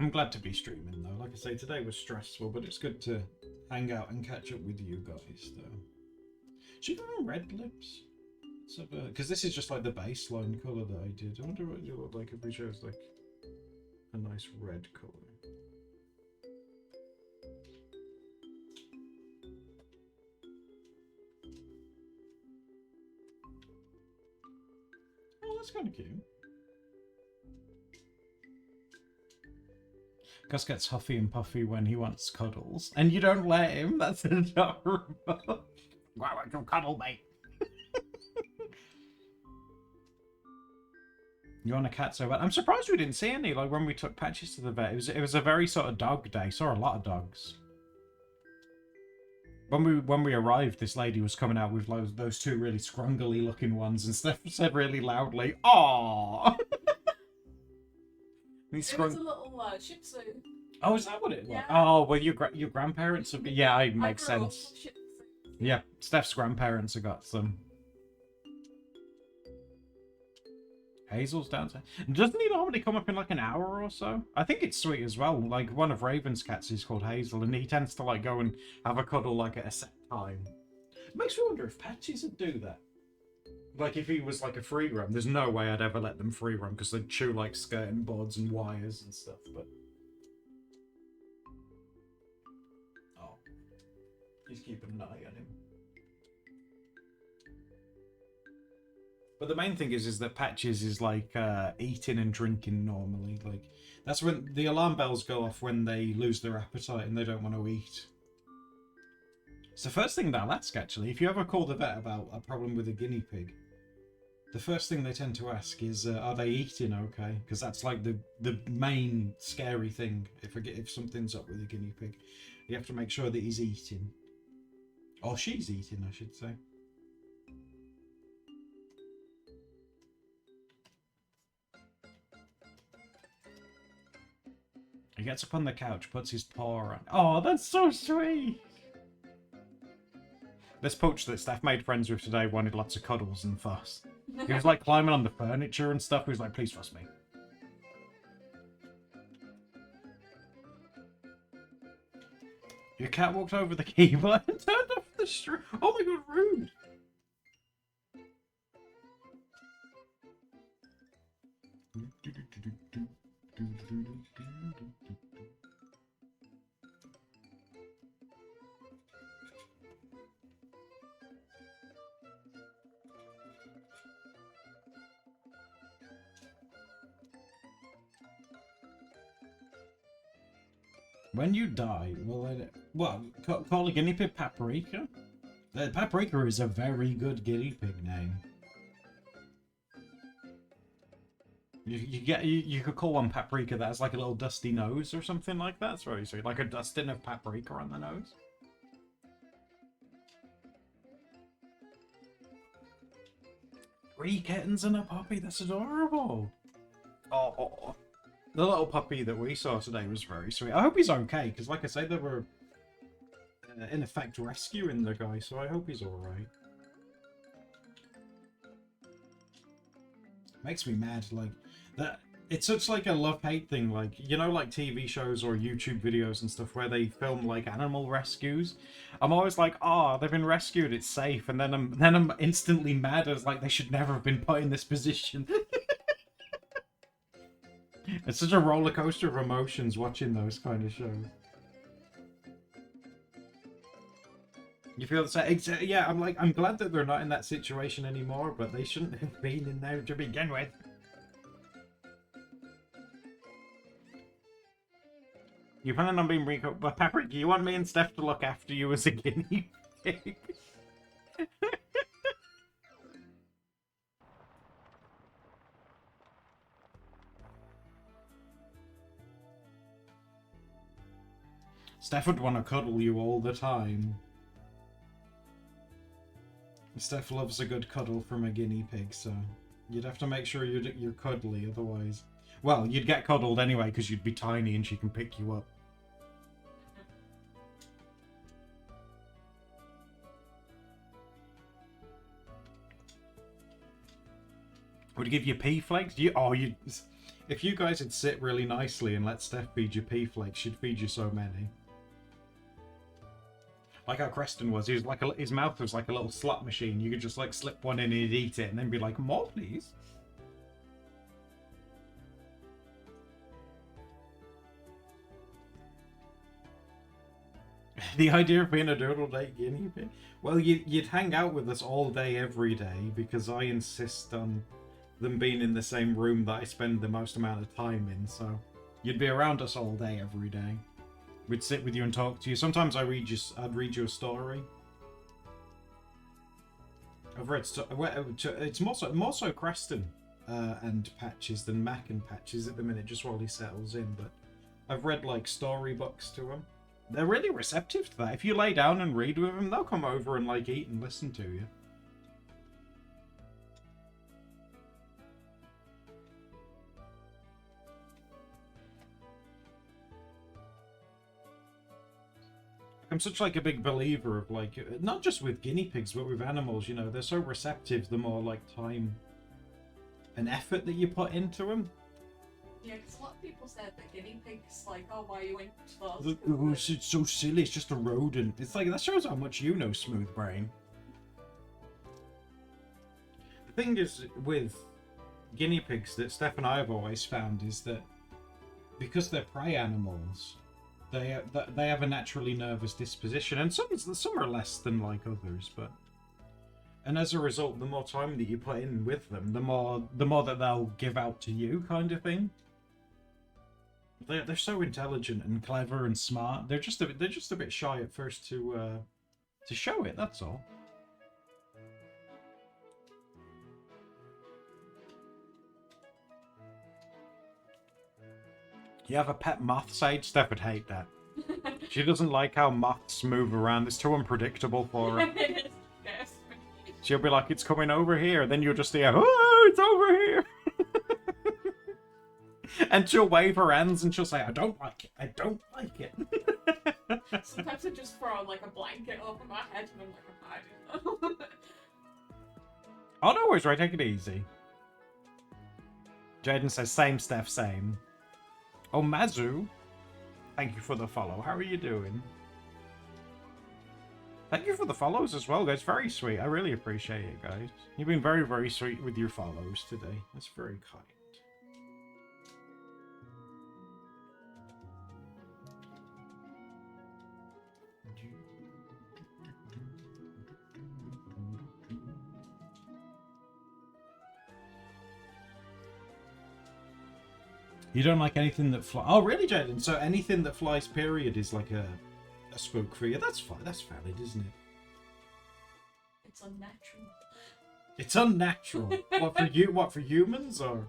I'm glad to be streaming though. Like I say, today was stressful, but it's good to hang out and catch up with you guys though. Should we go on red lips? Because this is just like the baseline colour that I did. I wonder what it would look like if we chose like a nice red colour. Oh, that's kind of cute. Gus gets huffy and puffy when he wants cuddles, and you don't let him. That's adorable. I want to cuddle, mate. You want a cat so bad? I'm surprised we didn't see any. Like when we took Patches to the vet, it was a very sort of dog day. Saw a lot of dogs. When we arrived, this lady was coming out with those two really scrungly looking ones, and Steph said really loudly, "Aww." It was a little Shih Tzu. Oh, is that what it was? Yeah. Oh, well, your grandparents have... Yeah, it makes I grew up sense. with Shih Tzu. Yeah, Steph's grandparents have got some. Hazel's downstairs. Doesn't he normally come up in like an hour or so? I think it's sweet as well. Like one of Raven's cats is called Hazel, and he tends to like go and have a cuddle like at a set time. It makes me wonder if Patches would do that. Like if he was like a free roam, there's no way I'd ever let them free roam because they'd chew like skirting boards and wires and stuff. But oh, he's keeping an eye on him. But the main thing is that Patches is like eating and drinking normally. Like that's when the alarm bells go off when they lose their appetite and they don't want to eat. It's the first thing they'll ask actually. If you ever call the vet about a problem with a guinea pig, the first thing they tend to ask is, are they eating okay? Because that's like the main scary thing. If something's up with a guinea pig, you have to make sure that he's eating. Or she's eating, I should say. gets up on the couch, puts his paw on. Oh, that's so sweet! This pooch that Steph made friends with today wanted lots of cuddles and fuss. He was like climbing on the furniture and stuff. He was like, please fuss me. Your cat walked over the keyboard and turned off the string. Oh my god, rude! When you die, call a guinea pig Paprika? Paprika is a very good guinea pig name. You could call one Paprika that has like a little dusty nose or something like that. That's very sweet. Like a dusting of paprika on the nose. 3 kittens and a puppy. That's adorable. Oh. The little puppy that we saw today was very sweet. I hope he's okay, because like I say, they were in effect rescuing the guy, so I hope he's alright. Makes me mad, like, that. It's such like a love-hate thing, like, you know, like TV shows or YouTube videos and stuff where they film like animal rescues. I'm always like, oh, they've been rescued, it's safe, and then I'm instantly mad as like they should never have been put in this position. It's such a roller coaster of emotions watching those kind of shows. You feel the same? Yeah, I'm glad that they're not in that situation anymore, but they shouldn't have been in there to begin with. You plan on being Rico, but Paprika, you want me and Steph to look after you as a guinea pig? Steph would want to cuddle you all the time. Steph loves a good cuddle from a guinea pig, so you'd have to make sure you're cuddly, otherwise... Well, you'd get cuddled anyway, because you'd be tiny and she can pick you up. Would you give you pea flakes? If you guys would sit really nicely and let Steph feed you pea flakes, she'd feed you so many. Like how Creston was, his mouth was like a little slot machine. You could just like slip one in and he'd eat it and then be like, more please. The idea of being a doodle day guinea pig? Well, you'd hang out with us all day, every day, because I insist on them being in the same room that I spend the most amount of time in, so you'd be around us all day, every day. We'd sit with you and talk to you. Sometimes I'd read you a story. I've read it's more so Creston and Patches than Mac and Patches at the minute, just while he settles in. But I've read like storybooks to him. They're really receptive to that. If you lay down and read with them, they'll come over and like eat and listen to you. I'm such like a big believer of like, not just with guinea pigs, but with animals, you know, they're so receptive the more like time and effort that you put into them. Yeah, because a lot of people said that guinea pigs, like, oh, why are you into those? Oh, it's so silly, it's just a rodent. It's like, that shows how much you know, Smooth Brain. The thing is with guinea pigs that Steph and I have always found is that because they're prey animals, they have a naturally nervous disposition, and some are less than like others, but and as a result, the more time that you put in with them, the more that they'll give out to you, kind of thing. They're so intelligent and clever and smart. They're just a bit shy at first to show it. That's all. You have a pet moth, Sage? Steph would hate that. She doesn't like how moths move around. It's too unpredictable for her. Yes. She'll be like, it's coming over here. Then you'll just hear, oh, it's over here. And she'll wave her hands and she'll say, I don't like it. I don't like it. Sometimes I just throw like a blanket over my head and I'm like, I'm hiding. Oh, no worries, right? Take it easy. Jaden says, same, Steph, same. Oh, Mazu. Thank you for the follow. How are you doing? Thank you for the follows as well, guys. Very sweet. I really appreciate it, guys. You've been very, very sweet with your follows today. That's very kind. You don't like anything that flies? Oh, really, Jaden? So anything that flies, period, is like a spook for you? That's fine. That's valid, isn't it? It's unnatural. It's unnatural. What for you? What for humans or?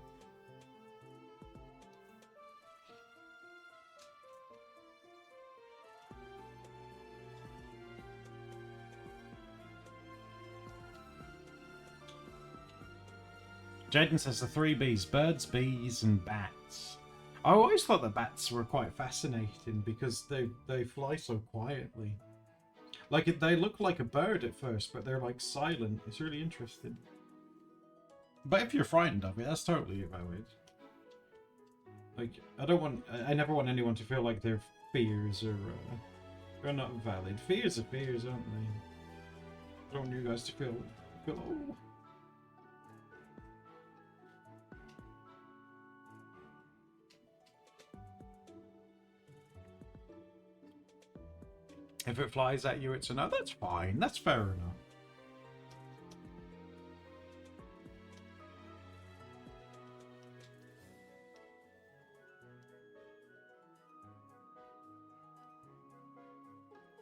Jaden says the 3 Bs: birds, bees, and bats. I always thought the bats were quite fascinating because they fly so quietly. Like, they look like a bird at first, but they're like silent. It's really interesting. But if you're frightened of it, that's totally valid. Like, I never want anyone to feel like their fears are not valid. Fears are fears, aren't they? I don't want you guys to feel oh. If it flies at you, it's a no. That's fine. That's fair enough.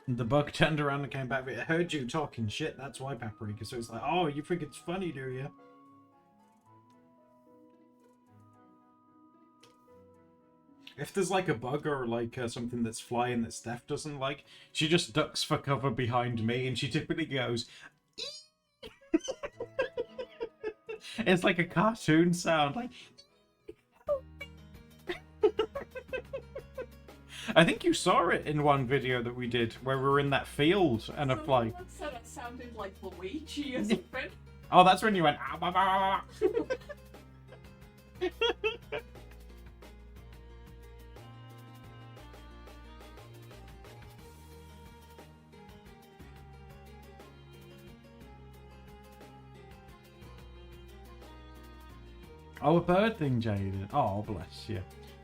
The bug turned around and came back. It heard you talking shit. That's why, Paprika. So it's like, oh, you think it's funny, do you? If there's like a bug or like something that's flying that Steph doesn't like, she just ducks for cover behind me and she typically goes, it's like a cartoon sound, like. I think you saw it in one video that we did where we were in that field and a fly. Someone said it sounded like Luigi or something. Oh, that's when you went. Ah, bah, bah, bah. Oh, a bird thing, Jaden. Oh, bless you.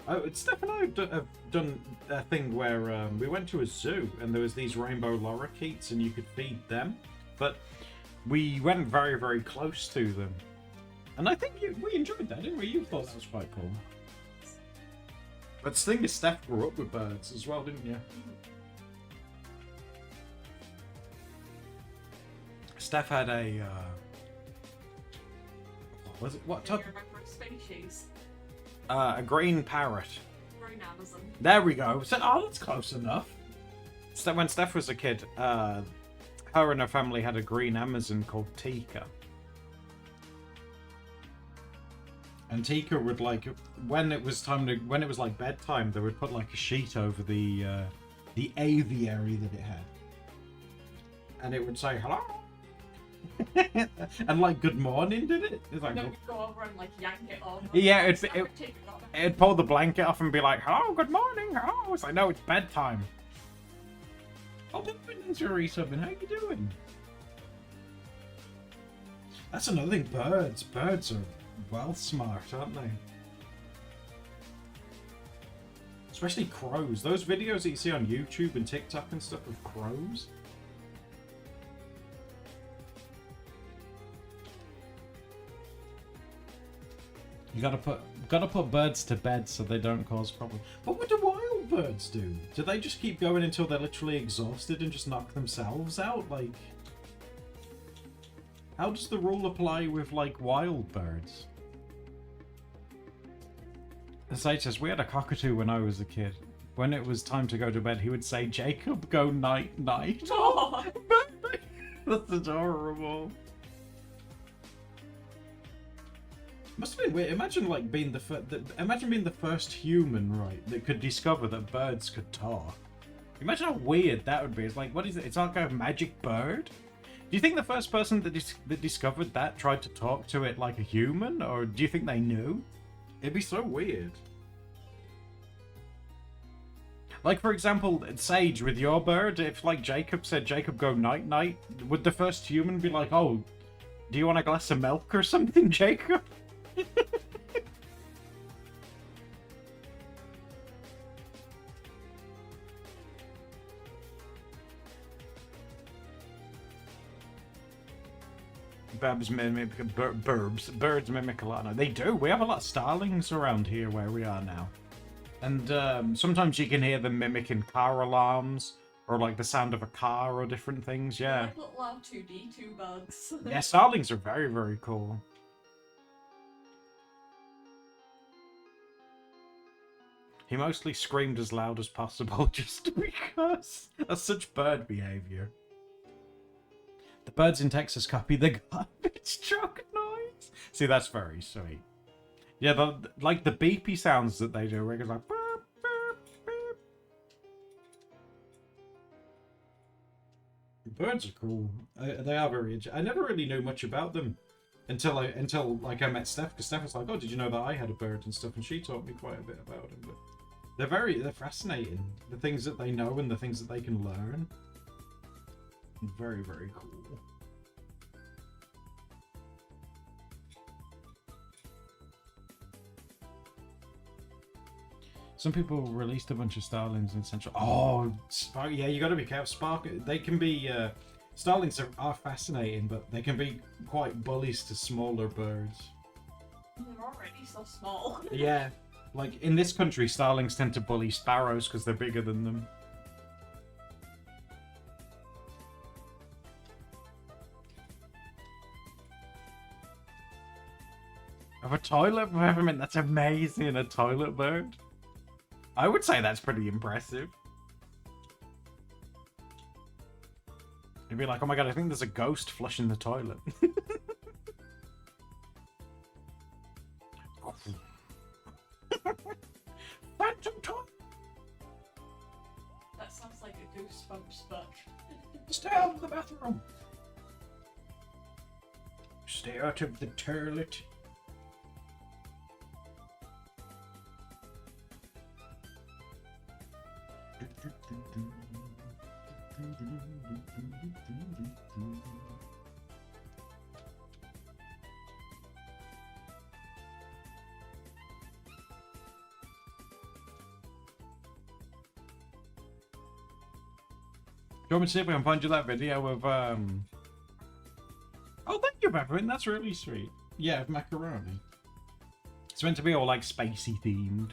Oh, Steph and I have done a thing where we went to a zoo and there was these rainbow lorikeets and you could feed them, but we went very, very close to them. And I think we enjoyed that, didn't we? You thought that was quite cool. But the thing is, Steph grew up with birds as well, didn't you? Steph had a... was it? What Do you type? remember a species? A green parrot. Green Amazon. There we go. So, oh, that's close enough. So when Steph was a kid, her and her family had a green Amazon called Tika. And Tika would like, when it was like bedtime, they would put like a sheet over the aviary that it had, and it would say hello. And like good morning, did it? It's like, No, you'd go over and like yank it on. yeah, it'd pull the blanket off and be like, hello, good morning, hello. It's like, no, it's bedtime. Oh, Ninja something. How you doing? That's another thing. Birds are well smart, aren't they? Especially crows. Those videos that you see on YouTube and TikTok and stuff of crows. You gotta put birds to bed so they don't cause problems. But what do wild birds do? Do they just keep going until they're literally exhausted and just knock themselves out? Like, how does the rule apply with like wild birds? Sage says, we had a cockatoo when I was a kid. When it was time to go to bed, he would say, Jacob, go night night. Oh. That's adorable. Must have been weird. Imagine like being imagine being the first human, right, that could discover that birds could talk. Imagine how weird that would be. It's like, what is it? It's like a magic bird. Do you think the first person that discovered that tried to talk to it like a human, or do you think they knew? It'd be so weird. Like, for example, Sage, with your bird, if, like, Jacob said, Jacob, go night-night, would the first human be like, oh, do you want a glass of milk or something, Jacob? Birds mimic a lot. No, they do. We have a lot of starlings around here where we are now. And sometimes you can hear them mimicking car alarms, or like the sound of a car, or different things, yeah. Like little R2D2 bugs. Yeah, starlings are very, very cool. He mostly screamed as loud as possible just because. That's such bird behavior. The birds in Texas copy the garbage truck noise. See, that's very sweet. Yeah, like the beepy sounds that they do, where it's like burp, burp, burp. Birds are cool. They are very. I never really knew much about them until like I met Steph, because Steph was like, "Oh, did you know that I had a bird and stuff?" And she taught me quite a bit about them. But they're fascinating. The things that they know and the things that they can learn. Very, very cool. Some people released a bunch of starlings in Central. Oh, yeah, you got to be careful. Spark. They can be. Starlings are fascinating, but they can be quite bullies to smaller birds. They're already so small. Yeah, like in this country, starlings tend to bully sparrows because they're bigger than them. Of a toilet peppermint, that's amazing. A toilet bird. I would say that's pretty impressive. You'd be like, oh my god, I think there's a ghost flushing the toilet. Phantom toilet. That sounds like a Goosebumps book. Stay out of the bathroom. Stay out of the toilet. Do you want me to see if I can find you that video of Oh, thank you, Peppermint. That's really sweet. Yeah, of macaroni. It's meant to be all like spacey themed.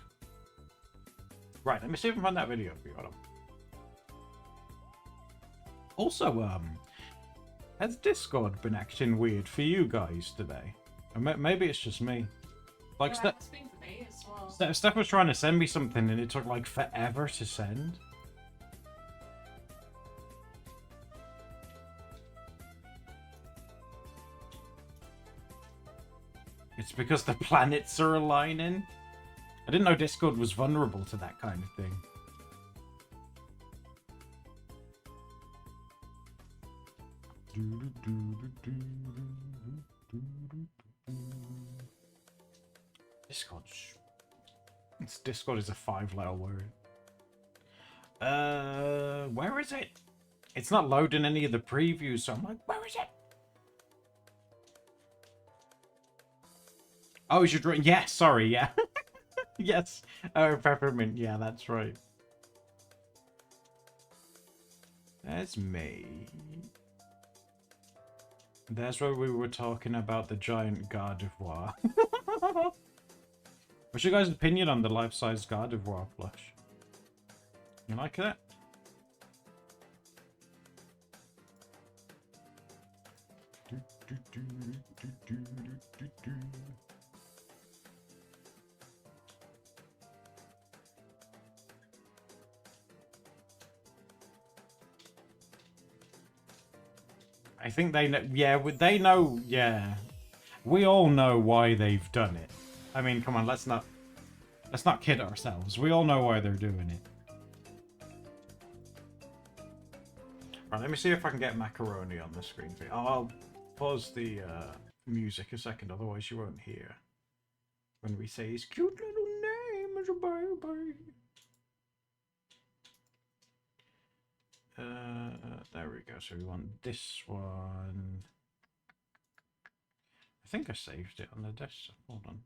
Right, let me see if I can find that video for you. Hold on. Also, has Discord been acting weird for you guys today? Or maybe it's just me. Like, Yeah, it's been for me as well. Steph was trying to send me something and it took like forever to send. It's because the planets are aligning. I didn't know Discord was vulnerable to that kind of thing. Discord is a 5-letter word. Where is it? It's not loading any of the previews, so I'm like, where is it? Oh, is your drawing? Yeah, sorry, yeah. Yes. Oh, Peppermint, yeah, that's right. That's me. That's where we were talking about the giant Gardevoir. What's your guys' opinion on the life-size Gardevoir plush? You like that? I think they know. Yeah, they know. Yeah, We all know why they've done it. I mean, come on, let's not kid ourselves. We all know why they're doing it. Right, let me see if I can get macaroni on the screen for you. I'll pause the music a second, otherwise you won't hear when we say his cute little name as a baby. There we go. So we want this one. I think I saved it on the desktop. Hold on.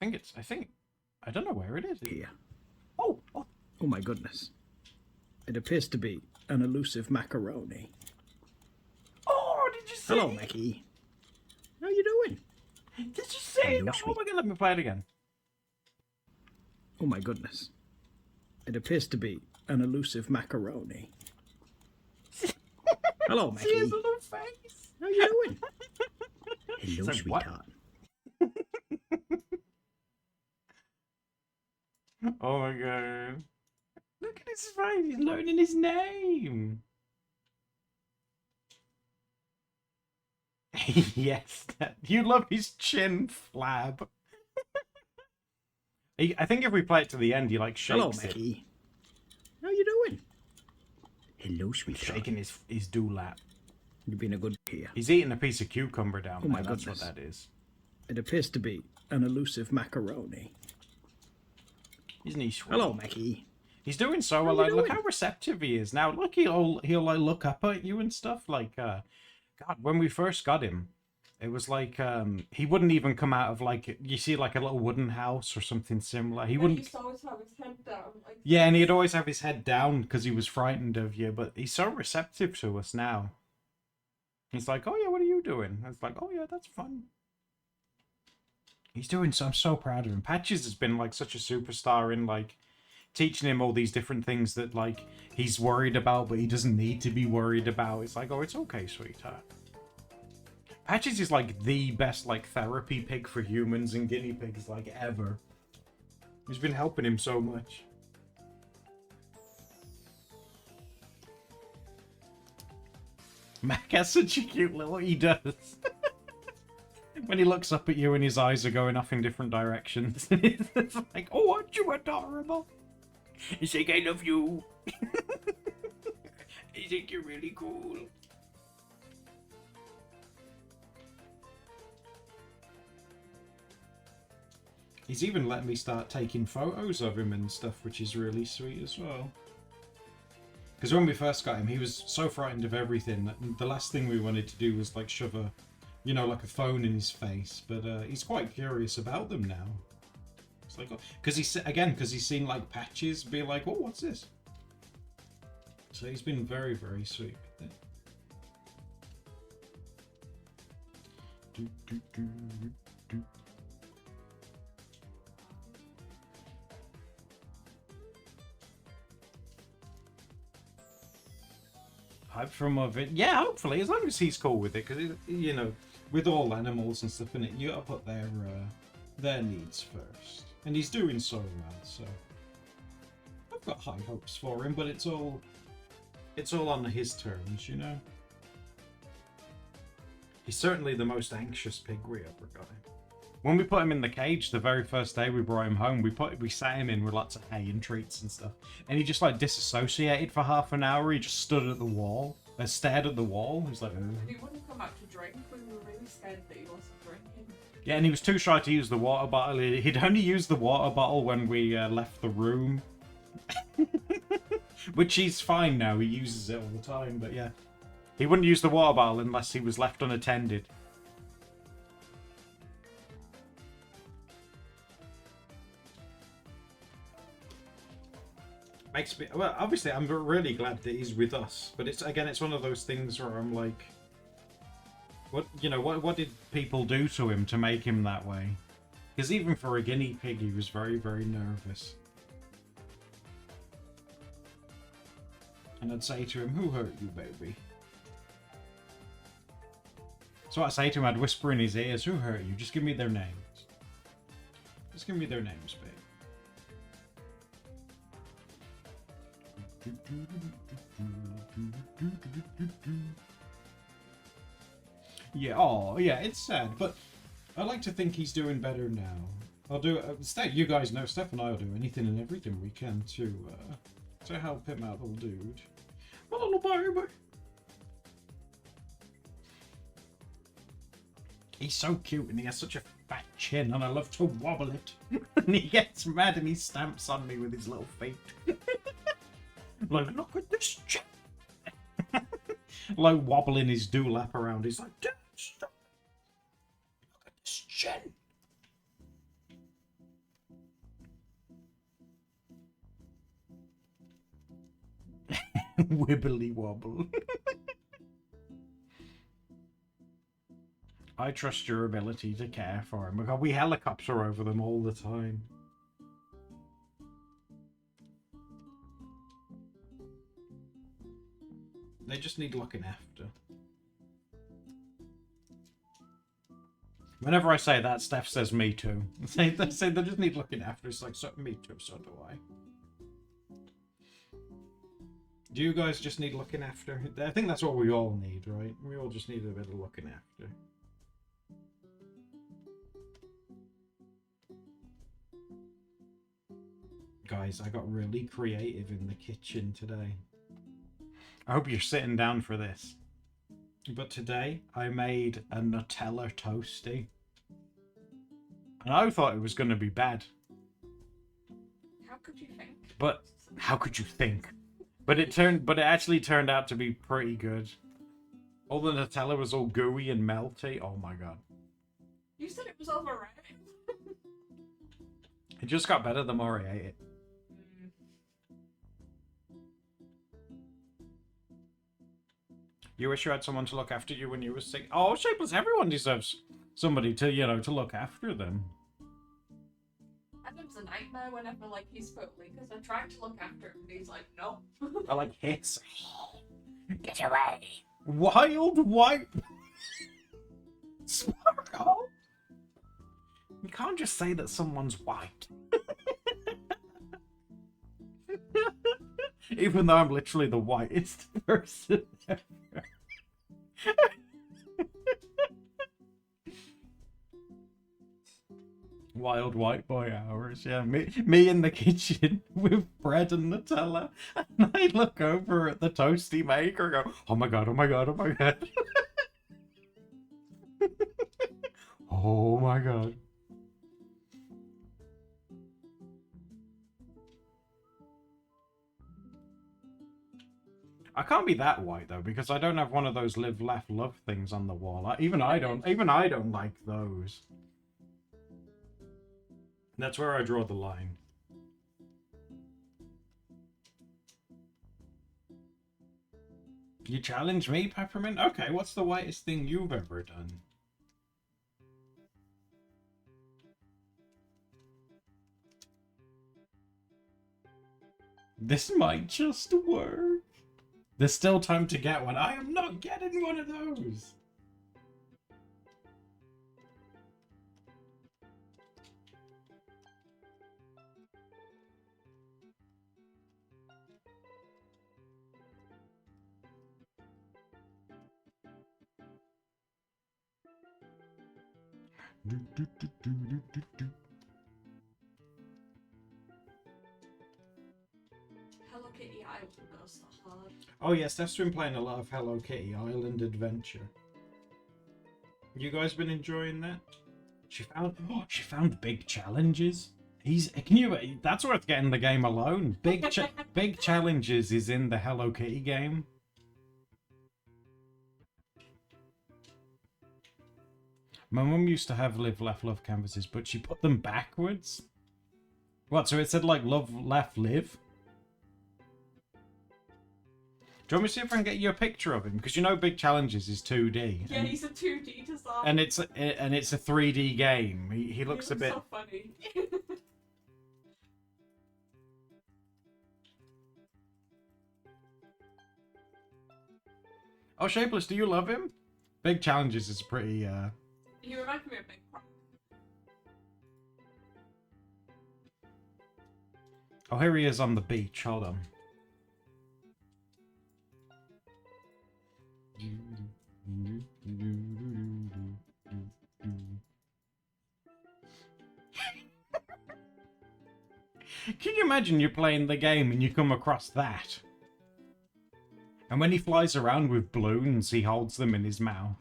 I don't know where it is. Here. Oh. Oh my goodness. It appears to be an elusive macaroni. Oh, did you see? Hello, Mackie. How you doing? Did you see? Hello, Oh sweet. my god, let me play it again. Oh my goodness. It appears to be an elusive macaroni. Hello, Mackie. See his little face. How you doing? Hello, So what? sweetheart. Oh my god. Look at his face. He's learning his name. Yes, you love his chin flab. I think if we play it to the end, he like shakes Hello, it. Mackie. How you doing? Hello, He's sweetheart. shaking his dewlap. You've been a good here. He's eating a piece of cucumber down Oh there. my That's what goodness. that is. It appears to be an elusive macaroni. Isn't he sweet? Hello, Mackie. He's doing so well. How you Like, look doing? how receptive he is now. Look, he'll like look up at you and stuff. Like, God, when we first got him, it was like he wouldn't even come out of like you see like a little wooden house or something similar. He And wouldn't. he used to always have his head down. Like, Yeah, and he'd always have his head down because he was frightened of you. But he's so receptive to us now. He's like, "Oh yeah, what are you doing?" It's like, "Oh yeah, that's fun." He's doing so. I'm so proud of him. Patches has been like such a superstar in like teaching him all these different things that like he's worried about, but he doesn't need to be worried about. It's like, oh, it's okay, sweetheart. Patches is like the best like therapy pig for humans and guinea pigs like ever. He's been helping him so much. Mac has such a cute little. He does. When he looks up at you and his eyes are going off in different directions. It's like, oh, aren't you adorable? He's like, I love you. I think you're really cool. He's even let me start taking photos of him and stuff, which is really sweet as well. Because when we first got him, he was so frightened of everything that the last thing we wanted to do was like shove a, you know, like a phone in his face. But he's quite curious about them now. It's like, because he's seen like Patches be like, oh, what's this? So he's been very, very sweet with it. Do, do, do, do. Hype from of it, yeah. Hopefully, as long as he's cool with it, because you know, with all animals and stuff in it, you gotta put their needs first, and he's doing so well. So I've got high hopes for him, but it's all on his terms, you know. He's certainly the most anxious pig we ever got him. When we put him in the cage the very first day we brought him home, we sat him in with lots of hay and treats and stuff, and he just like disassociated for half an hour. He just stood at the wall, stared at the wall. He's like, ugh. and he wouldn't come out to drink. We were really scared that he wasn't drinking. Yeah, and he was too shy to use the water bottle. He'd only used the water bottle when we left the room, which he's fine now. He uses it all the time, but yeah, he wouldn't use the water bottle unless he was left unattended. Makes me, well, obviously I'm really glad that he's with us, but it's one of those things where I'm like, what did people do to him to make him that way? Because even for a guinea pig he was very, very nervous. And I'd say to him, who hurt you, baby? So I'd say to him, I'd whisper in his ears, who hurt you? Just give me their names. Just give me their names, babe. Yeah, oh, yeah, it's sad, but I like to think he's doing better now. I'll do you guys know, Steph and I will do anything and everything we can to help him out, little dude. My little baby. He's so cute and he has such a fat chin and I love to wobble it. And he gets mad and he stamps on me with his little feet. Like, look at this chin. Like wobbling his dewlap around. He's like, Dad, stop. Look at this chin. Wibbly wobble. I trust your ability to care for him. Because we helicopter over them all the time. They just need looking after. Whenever I say that, Steph says me too. They say they just need looking after. It's like, so, me too, so do I. Do you guys just need looking after? I think that's what we all need, right? We all just need a bit of looking after. Guys, I got really creative in the kitchen today. I hope you're sitting down for this. But today, I made a Nutella toasty. And I thought it was going to be bad. How could you think? But how could you think? But it actually turned out to be pretty good. All the Nutella was all gooey and melty. Oh my god. You said it was overrated. It just got better the more I ate it. You wish you had someone to look after you when you were sick. Oh, Shapeless, everyone deserves somebody to, to look after them. Adam's a nightmare whenever, like, he's poorly, because I tried to look after him, and he's like, no. I like hits. Get away. Wild white. Sparkle. You can't just say that someone's white. Even though I'm literally the whitest person ever. Wild white boy hours, yeah. Me in the kitchen with bread and Nutella, and I look over at the toasty maker and go, oh my god, oh my god, oh my god. Oh my god. I can't be that white though, because I don't have one of those live, laugh, love things on the wall. Even I don't like those. That's where I draw the line. You challenge me, Peppermint? Okay, what's the whitest thing you've ever done? This might just work. There's still time to get one. I am not getting one of those. Hello Kitty Island was so hard. Oh yes, Steph's been playing a lot of Hello Kitty Island Adventure. You guys been enjoying that? She found big challenges. That's worth getting the game alone. Big challenges is in the Hello Kitty game. My mum used to have live, laugh, love canvases, but she put them backwards. What? So it said like love, laugh, live? Do you want me to see if I can get you a picture of him? Because you know Big Challenges is 2D. Yeah, he's a 2D design. And it's a 3D game. He looks a bit... so funny. Oh, Shapeless, do you love him? Big Challenges is pretty, He reminds me of Big Croc. Oh, here he is on the beach. Hold on. Can you imagine you're playing the game and you come across that? And when he flies around with balloons, he holds them in his mouth.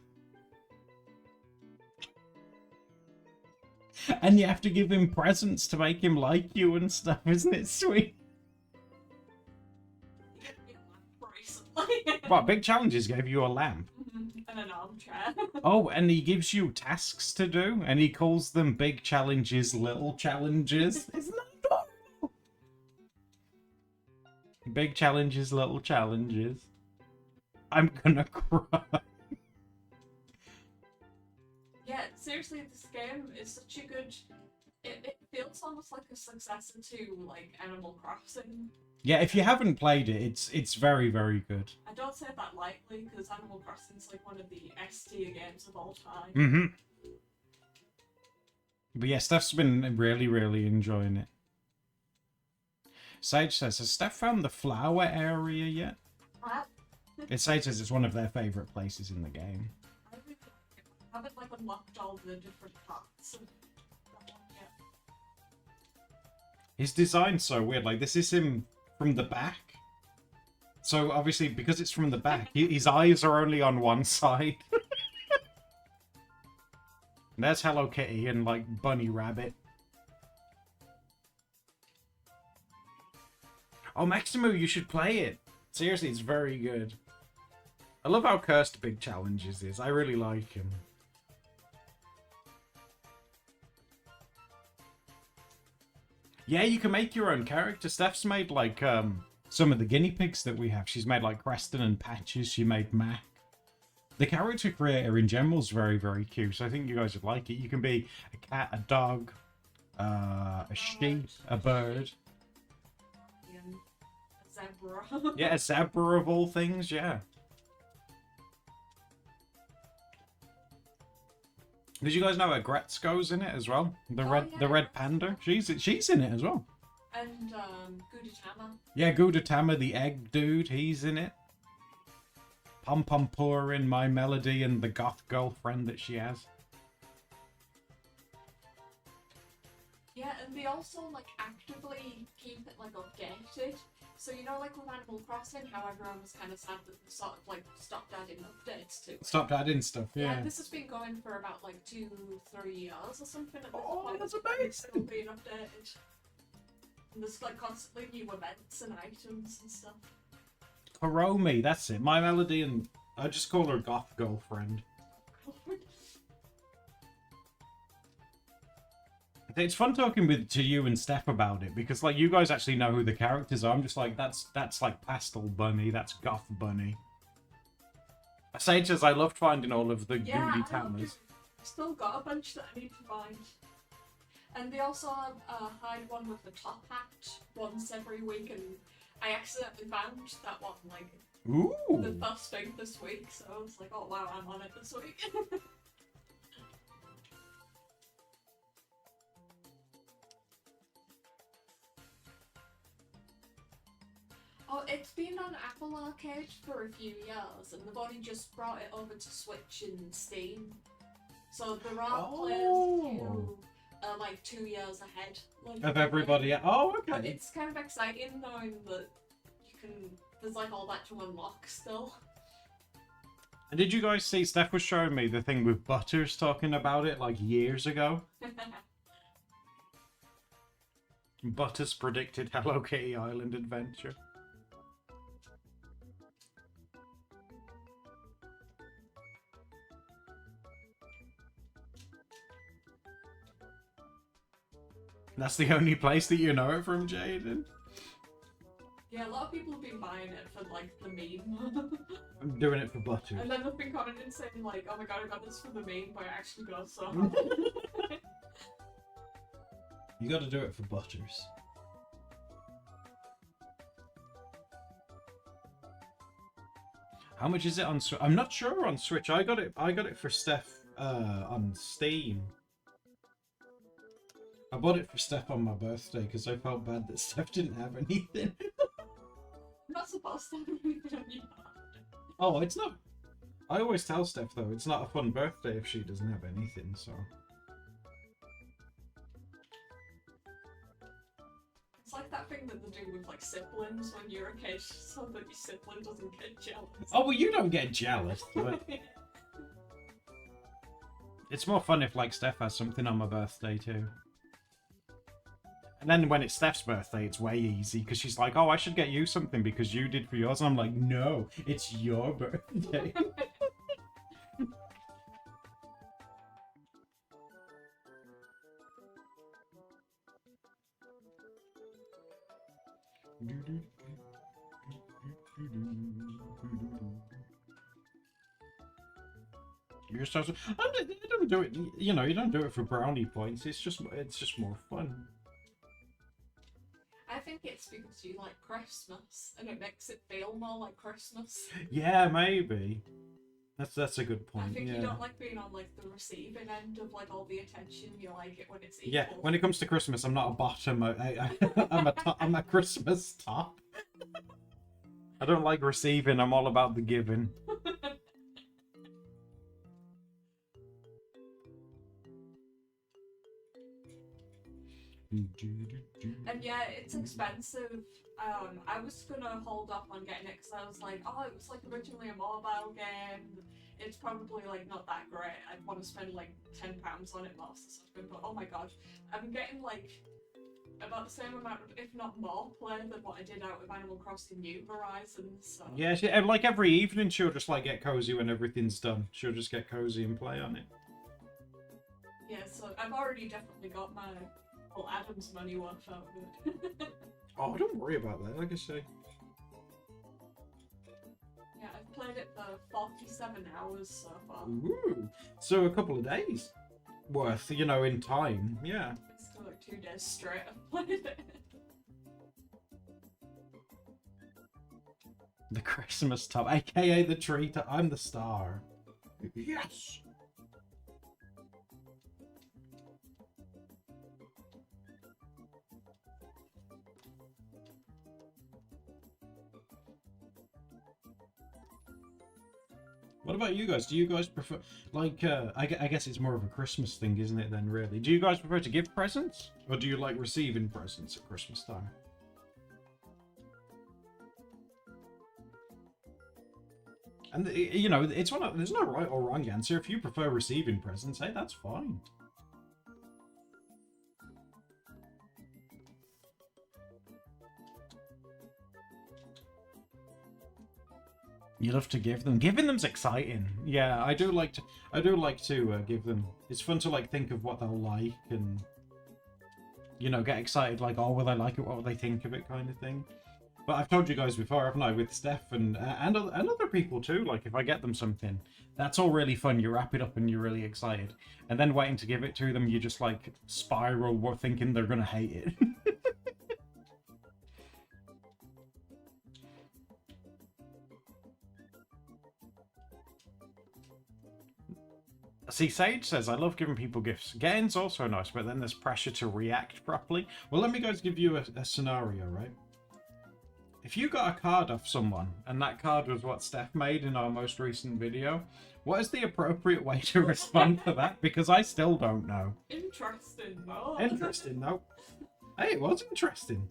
And you have to give him presents to make him like you and stuff, isn't it sweet? Recently. What, Big Challenges gave you a lamp? And an armchair. Oh, and he gives you tasks to do, and he calls them Big Challenges, Little Challenges. Isn't that adorable? Big Challenges, Little Challenges. I'm gonna cry. Yeah, seriously, this game is such a good. It feels almost like a successor to like Animal Crossing. Yeah, if you haven't played it, it's very, very good. I don't say that lightly because Animal Crossing is like one of the S tier games of all time. Mm-hmm. But yeah, Steph's been really, really enjoying it. Sage says, has Steph found the flower area yet? Sage says it's one of their favourite places in the game. I really haven't like unlocked all the different parts of that one yet. His design's so weird. Like, this is him from the back. So, obviously, because it's from the back, his eyes are only on one side. And there's Hello Kitty and, like, Bunny Rabbit. Oh, Maximu, you should play it. Seriously, it's very good. I love how cursed Big Challenges is. I really like him. Yeah, you can make your own character. Steph's made, like, some of the guinea pigs that we have. She's made, like, Creston and Patches. She made Mac. The character creator in general is very, very cute. So I think you guys would like it. You can be a cat, a dog, a sheep, a bird. And a zebra. Yeah, a zebra of all things, yeah. Did you guys know that Gretzko's in it as well? The yeah. red panda. She's in it as well. And Gudetama. Yeah, Gudetama, the egg dude, he's in it. Pom Pom Purin, My Melody, and the goth girlfriend that she has. Yeah, and they also like actively keep it like updated. So you know, like with Animal Crossing, how everyone was kind of sad that they sort of like stopped adding updates to it. Stopped adding stuff, yeah. This has been going for about like 2-3 years or something. At this Oh, point. that's It's amazing. still being updated. And there's like constantly new events and items and stuff. Hiromi, that's it. My Melody, and I just call her goth girlfriend. It's fun talking to you and Steph about it because, like, you guys actually know who the characters are. I'm just like, that's like Pastel Bunny, that's Goth Bunny. Sage says, I loved finding all of the Goody Tammers. I've still got a bunch that I need to find. And they also hide one with the top hat once every week, and I accidentally found that one, like, Ooh! the first thing this week, so I was like, oh wow, I'm on it this week. Oh, it's been on Apple Arcade for a few years, and they've only just brought it over to Switch and Steam. So there are players who are like 2 years ahead Of everybody. Oh, But okay. it's kind of exciting knowing that you can. There's like all that to unlock still. And did you guys see, Steph was showing me the thing with Butters talking about it like years ago? Butters predicted Hello Kitty Island Adventure. That's the only place that you know it from, Jaden? Yeah, a lot of people have been buying it for like the meme. I'm doing it for Butters. And then they've been commenting saying like, oh my god, I got this for the meme, but I actually got so. You gotta do it for Butters. How much is it on Switch? I'm not sure on Switch. I got it for Steph on Steam. I bought it for Steph on my birthday because I felt bad that Steph didn't have anything. I'm not supposed to have anything on your hand. Oh, it's not. I always tell Steph, though, it's not a fun birthday if she doesn't have anything, so... It's like that thing that they do with like siblings when you're a kid, so that your sibling doesn't get jealous. Oh, well, you don't get jealous, but... It's more fun if, like, Steph has something on my birthday, too. And then when it's Steph's birthday, it's way easy, because she's like, oh, I should get you something because you did for yours. And I'm like, no, it's your birthday. You're so... I don't do it, you know, you don't do it for brownie points. It's just more fun. I think it's because you like Christmas, and it makes it feel more like Christmas. Yeah, maybe. That's a good point. I think yeah. you don't like being on like the receiving end of like all the attention. You like it when it's equal. Yeah, when it comes to Christmas, I'm not a bottom. I'm a Christmas top. I don't like receiving. I'm all about the giving. And yeah, it's expensive. I was gonna hold off on getting it because I was like, oh, it was like originally a mobile game. It's probably like not that great. I'd want to spend like £10 on it most or something. But oh my god, I'm getting like about the same amount of, if not more, play than what I did out with Animal Crossing New Horizons. So. Yeah, like every evening she'll just like get cozy when everything's done. She'll just get cozy and play on it. Yeah, so I've already definitely got my Adam's money worth out of it. Oh, don't worry about that, like I say. Yeah, I've played it for 47 hours so far. Ooh, so a couple of days worth, you know, in time, yeah. It's still like 2 days straight I've played it. The Christmas top, aka the tree top. I'm the star. Yes! What about you guys? Do you guys prefer, like, I guess it's more of a Christmas thing, isn't it, then, really? Do you guys prefer to give presents? Or do you like receiving presents at Christmas time? And, you know, it's there's no right or wrong answer. If you prefer receiving presents, hey, that's fine. You love to give them. Giving them's exciting. Yeah, I do like to give them. It's fun to like think of what they'll like and, you know, get excited like, oh, will they like it? What will they think of it, kind of thing. But I've told you guys before, haven't I, with Steph and other people too. Like if I get them something, that's all really fun. You wrap it up and you're really excited, and then waiting to give it to them, you just like spiral, thinking they're gonna hate it. See, Sage says, I love giving people gifts. Getting's also nice, but then there's pressure to react properly. Well, let me guys give you a scenario, right? If you got a card off someone, and that card was what Steph made in our most recent video, what is the appropriate way to respond to that? Because I still don't know. Interesting, though. Interesting, though. Hey, it was interesting.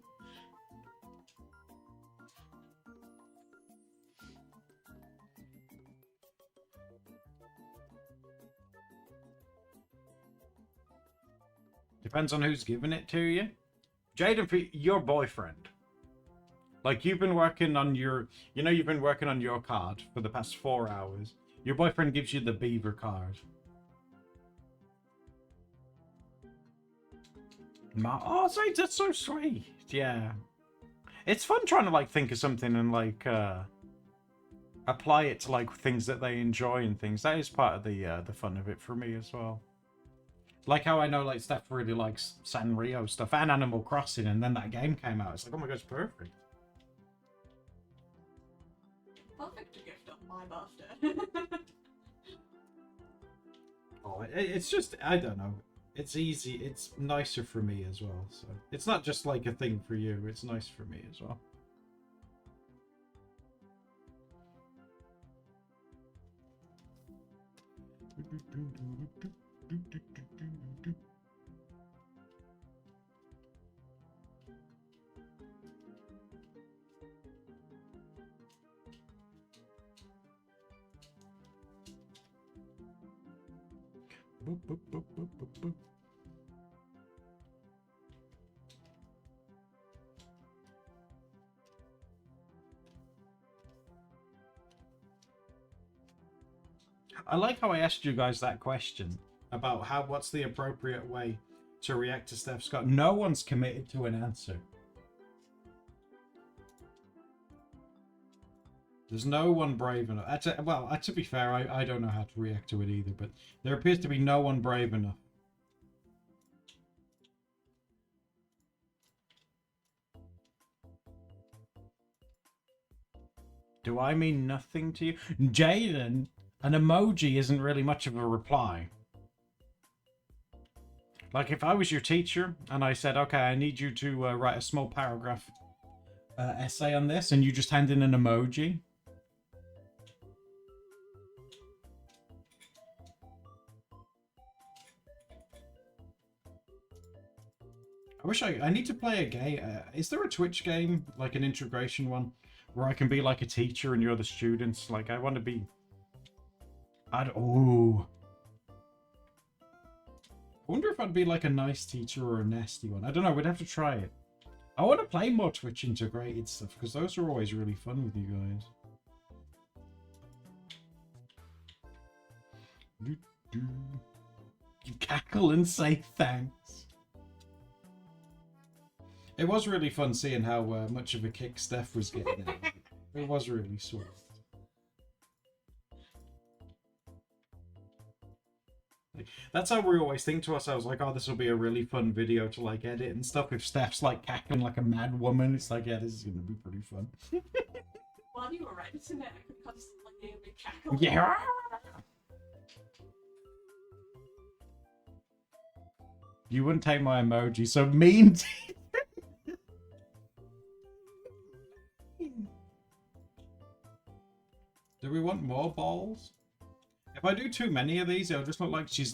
Depends on who's giving it to you. Jaden, for your boyfriend. Like, you've been working on your... You know, you've been working on your card for the past 4 hours. Your boyfriend gives you the beaver card. Oh, Sage, that's so sweet. Yeah. It's fun trying to, like, think of something and, like, apply it to, like, things that they enjoy and things. That is part of the fun of it for me as well. Like how I know, like, Steph really likes Sanrio stuff and Animal Crossing, and then that game came out. It's like, oh my god, it's perfect. Perfect gift on my birthday. Oh, it's just, I don't know. It's easy. It's nicer for me as well. So it's not just like a thing for you. It's nice for me as well. Boop, boop, boop, boop, boop, boop. I like how I asked you guys that question about what's the appropriate way to react to Steph Scott. No one's committed to an answer. There's no one brave enough. To be fair, I don't know how to react to it either, but there appears to be no one brave enough. Do I mean nothing to you? Jaden, an emoji isn't really much of a reply. Like, if I was your teacher and I said, okay, I need you to write a small paragraph essay on this, and you just hand in an emoji. I need to play a game. Is there a Twitch game, like an integration one, where I can be like a teacher and you're the students? Like, I want to be... Oh. I wonder if I'd be like a nice teacher or a nasty one. I don't know. We'd have to try it. I want to play more Twitch integrated stuff, because those are always really fun with you guys. You cackle and say thanks. It was really fun seeing how much of a kick Steph was getting at. It was really sweet. That's how we always think to ourselves, like, oh, this will be a really fun video to, like, edit and stuff. If Steph's, like, cackling like a mad woman, it's like, yeah, this is going to be pretty fun. While you were editing it, I could constantly hear me cackling. Yeah! You wouldn't take my emoji, so mean. Do we want more balls? If I do too many of these, it'll just look like she's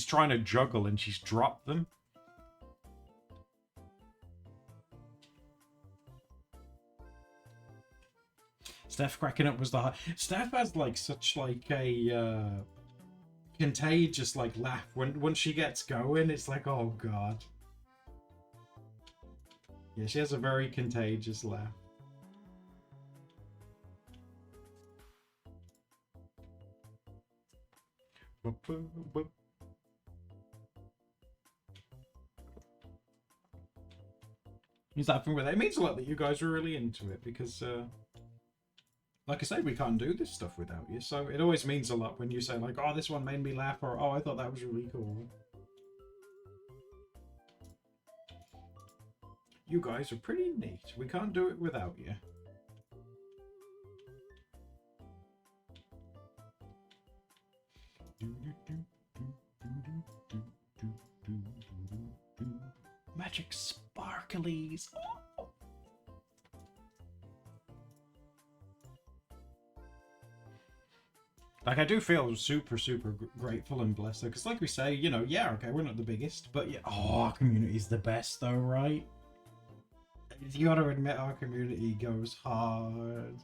trying to juggle and she's dropped them. Steph cracking up was the Steph has like such like a contagious like laugh when she gets going. It's like, oh god. Yeah, she has a very contagious laugh. He's laughing with it. It means a lot that you guys are really into it, because like I say, we can't do this stuff without you, so it always means a lot when you say like, oh, this one made me laugh, or oh, I thought that was really cool. You guys are pretty neat. We can't do it without you. Magic sparklies. Oh. Like, I do feel super grateful and blessed, because like we say, you know, yeah, okay, we're not the biggest, but yeah, oh, our community's the best though, right? You gotta admit, our community goes hard.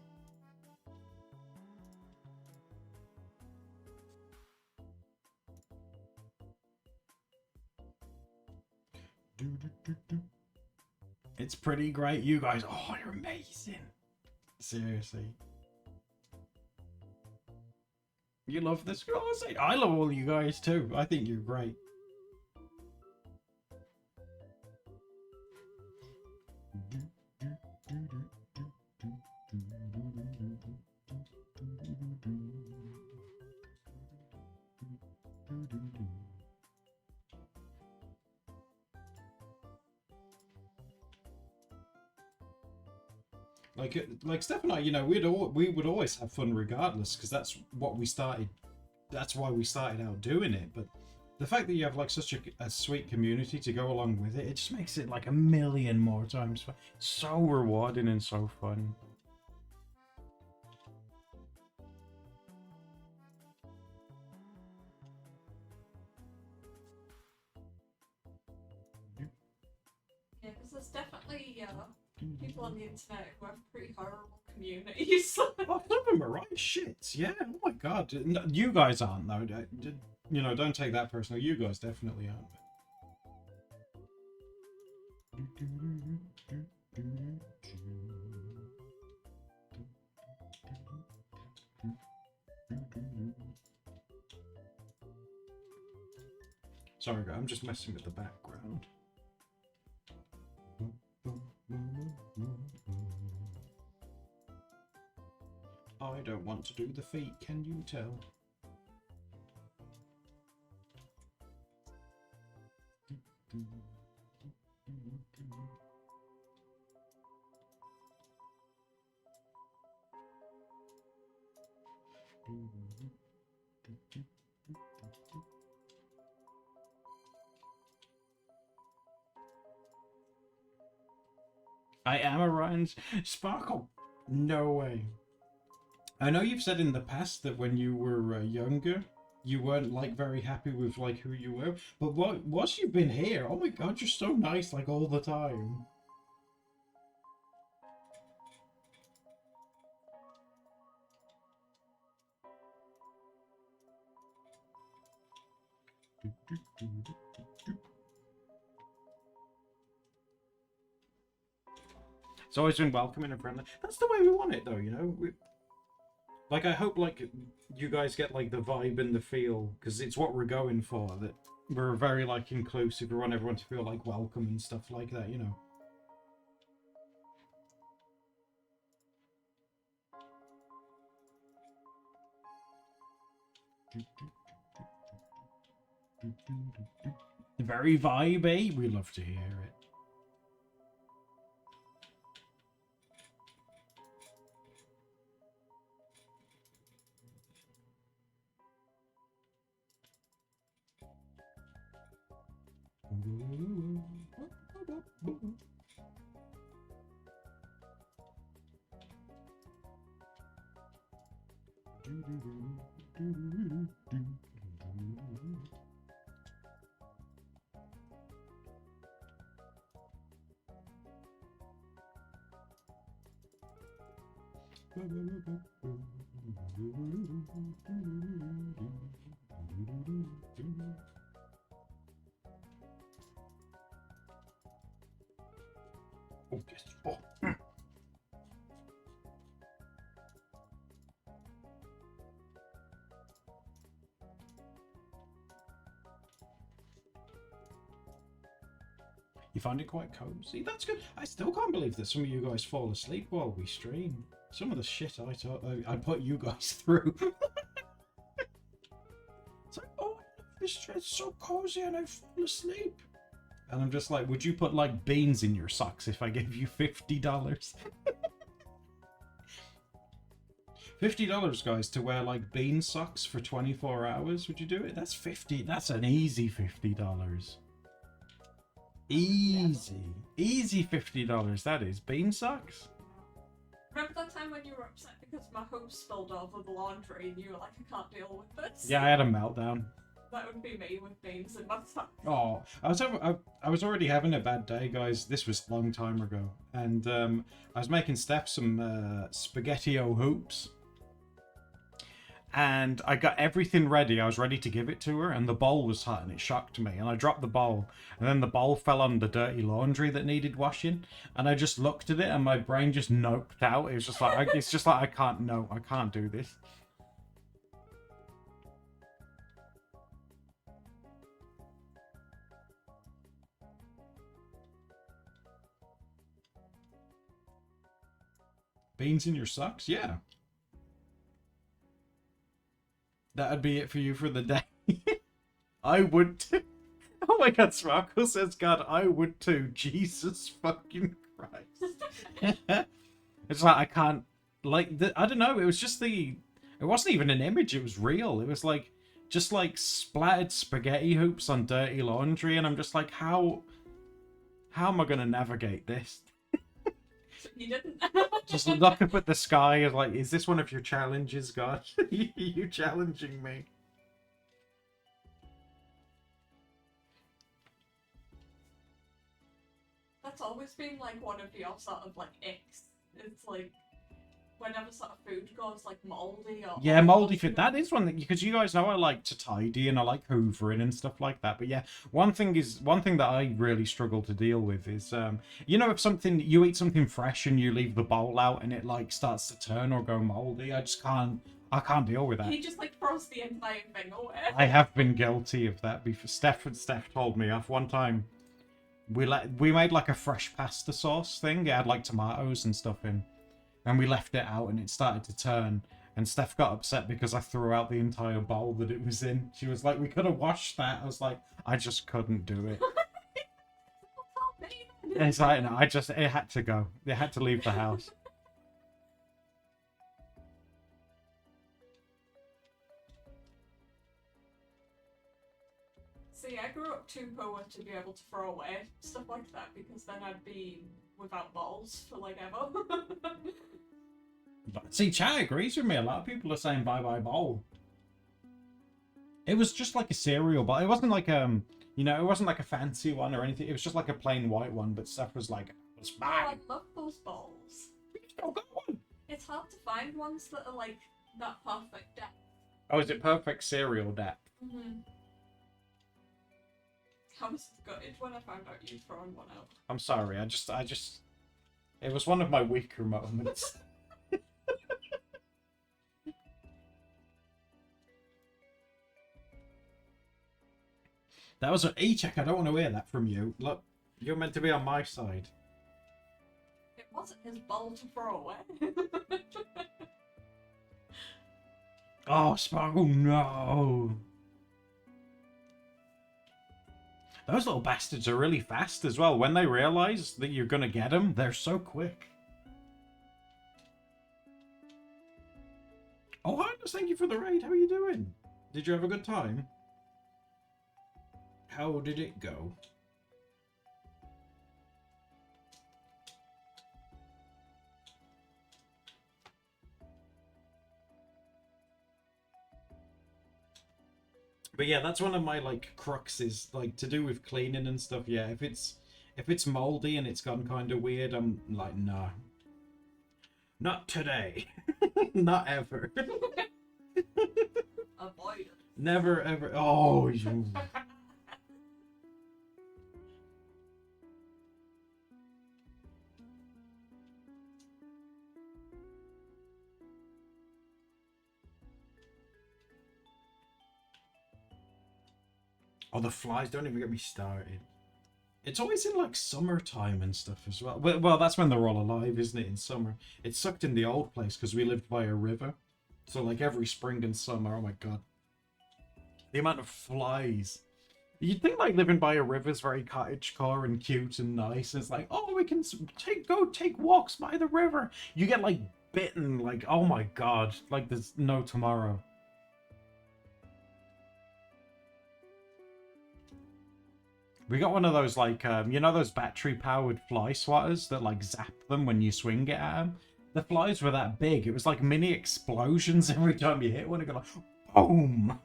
It's pretty great. You guys, oh, you're amazing. Seriously. You love this? Oh, I love all you guys too. I think you're great. Like Steph and I, you know, we would always have fun regardless, because that's what we started. That's why we started out doing it. But the fact that you have like such a sweet community to go along with it, it just makes it like a million more times fun. So rewarding and so fun. apparently, people on the internet who have pretty horrible communities. Oh, some of them are right shits. Yeah. Oh my god. You guys aren't though. You know, don't take that personally. You guys definitely aren't. Sorry, guys, I'm just messing with the background. I don't want to do the feet, can you tell? I am Orion's Sparkle. No way. I know you've said in the past that when you were younger, you weren't like very happy with like who you were. But once you've been here, oh my god, you're so nice like all the time. It's always been welcoming and friendly. That's the way we want it, though, you know? Like, I hope, like, you guys get, like, the vibe and the feel, because it's what we're going for, that we're very, like, inclusive. We want everyone to feel, like, welcome and stuff like that, you know? Very vibey. We love to hear it. Oh, yes. Oh. You find it quite cozy? That's good. I still can't believe that some of you guys fall asleep while we stream. Some of the shit I put you guys through. It's like, oh, this is so cozy and I fall asleep. And I'm just like, would you put like beans in your socks if I gave you $50? $50, guys, to wear like bean socks for 24 hours. Would you do it? That's 50. That's an easy $50. Easy $50. That is bean socks. Remember that time when you were upset because my hose spilled over the laundry and you were like, I can't deal with this? Yeah, I had a meltdown. That would be me with beans in my socks. Oh, I was already having a bad day, guys. This was a long time ago, and I was making Steph some spaghetti-o hoops. And I got everything ready. I was ready to give it to her, and the bowl was hot, and it shocked me. And I dropped the bowl, and then the bowl fell on the dirty laundry that needed washing. And I just looked at it, and my brain just noped out. It was just like, it's just like I can't do this. Beans in your socks? Yeah. That'd be it for you for the day. I would too. Oh my god, Sparkle says, God, I would too. Jesus fucking Christ. It's like, I can't, like, I don't know, it was just it wasn't even an image, it was real. It was like, just like splattered spaghetti hoops on dirty laundry, and I'm just like, how am I going to navigate this? You didn't. Just look up at the sky and like, is this one of your challenges, God? You challenging me? That that's always been like one of your sort of like icks. It's like whenever sort of food goes like moldy or Yeah, moldy food. That is one that, because you guys know I like to tidy and I like hoovering and stuff like that. But yeah, one thing that I really struggle to deal with is, you know, if something you eat something fresh and you leave the bowl out and it like starts to turn or go moldy, I can't deal with that. He just like throws the entire thing away. I have been guilty of that before. Steph told me off one time. We made like a fresh pasta sauce thing. It had like tomatoes and stuff in. And we left it out and it started to turn. And Steph got upset because I threw out the entire bowl that it was in. She was like, we could have washed that. I was like, I just couldn't do it. It's like, no, it had to go. It had to leave the house. See, I grew up too poor to be able to throw away stuff like that because then I'd be without balls for like ever. But, see, chat agrees with me. A lot of people are saying bye bye bowl. It was just like a cereal bowl. It wasn't like you know, it wasn't like a fancy one or anything. It was just like a plain white one. But Steph was like, "It's Oh, I mine." love those bowls. Oh, got one. It's hard to find ones that are like that perfect depth. Oh, is it perfect cereal depth? Mm-hmm. I was gutted when I found out you'd thrown one out. I'm sorry. I just. It was one of my weaker moments. That was an E-check. I don't want to hear that from you. Look, you're meant to be on my side. It wasn't his bowl to throw away. Oh, Sparkle, no. Those little bastards are really fast as well. When they realise that you're going to get them, they're so quick. Oh, Highness, thank you for the raid. How are you doing? Did you have a good time? How did it go? But yeah, that's one of my like cruxes, like to do with cleaning and stuff. Yeah, if it's moldy and it's gone kind of weird, I'm like, nah, not today, not ever, Avoid it. never ever. Oh, you. Oh, the flies, don't even get me started. It's always in like summertime and stuff as well. Well, that's when they're all alive, isn't it, in summer? It's sucked in the old place because we lived by a river. So like every spring and summer, oh my god. The amount of flies. You'd think like living by a river is very cottagecore and cute and nice. It's like, oh, we can go take walks by the river. You get like bitten, like, oh my god. Like there's no tomorrow. We got one of those, like, you know those battery-powered fly swatters that, like, zap them when you swing it at them? The flies were that big. It was like mini explosions every time you hit one. It go like, boom!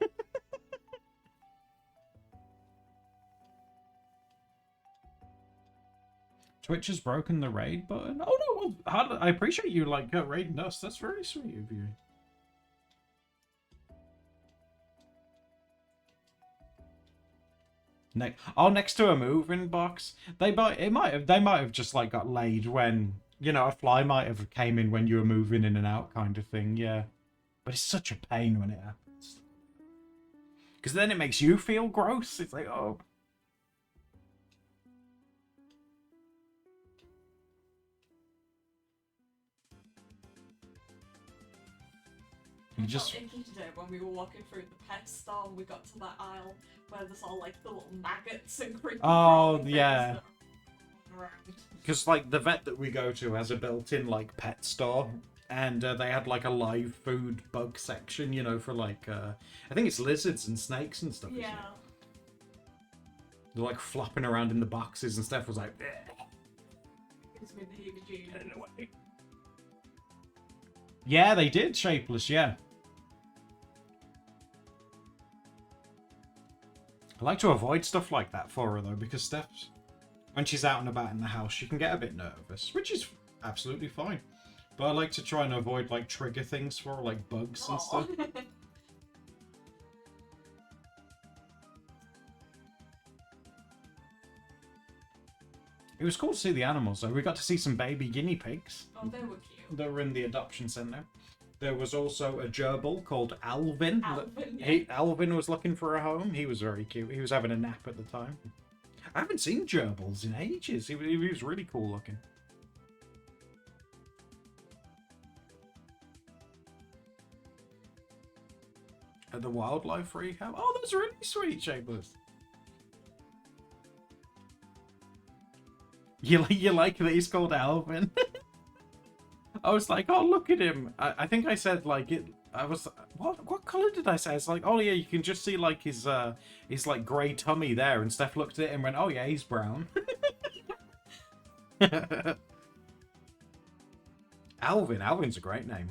Twitch has broken the raid button. Oh, no, well, I appreciate you, like, raiding us. That's very sweet of you. Next to a moving box. They might have just like got laid when, you know, a fly might have came in when you were moving in and out kind of thing, yeah. But it's such a pain when it happens. Because then it makes you feel gross. It's like, oh. I felt icky today when we were walking through the pet store and we got to that aisle where there's all like the little maggots and creepy yeah. that are around. Because like the vet that we go to has a built-in like pet store, and they had like a live food bug section, you know, for like I think it's lizards and snakes and stuff. Yeah. They're like flopping around in the boxes, and Steph was like, Gives me the heebie-jeebies. yeah, they did Shapeless, yeah. I like to avoid stuff like that for her though, because Steph's when she's out and about in the house, she can get a bit nervous, which is absolutely fine. But I like to try and avoid like trigger things for her, like bugs and stuff. It was cool to see the animals though. We got to see some baby guinea pigs. Oh, they were cute. That were in the adoption centre. There was also a gerbil called Alvin. Alvin, yeah. Alvin was looking for a home. He was very cute. He was having a nap at the time. I haven't seen gerbils in ages. He was really cool looking. At the wildlife rehab. Oh, that's really sweet, Shapeless. You like that he's called Alvin? I was like, oh, look at him. I think I said like it. I was what color did I say? It's like, oh yeah, you can just see like his like grey tummy there. And Steph looked at it and went, oh yeah, he's brown. Alvin's a great name.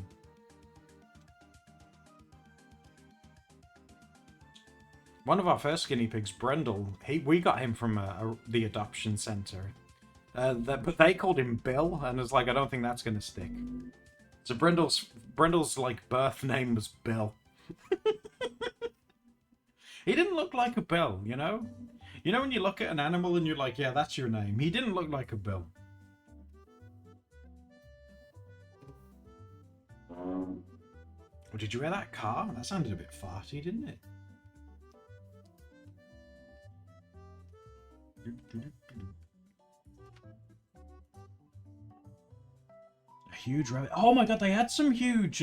One of our first guinea pigs, Brendel, we got him from the adoption centre. But they called him Bill, and it's like, I don't think that's going to stick. So Brendel's like birth name was Bill. He didn't look like a Bill, you know? You know when you look at an animal and you're like, yeah, that's your name. He didn't look like a Bill. Oh, did you hear that car? That sounded a bit farty, didn't it? A huge rabbit. Oh my god, they had some huge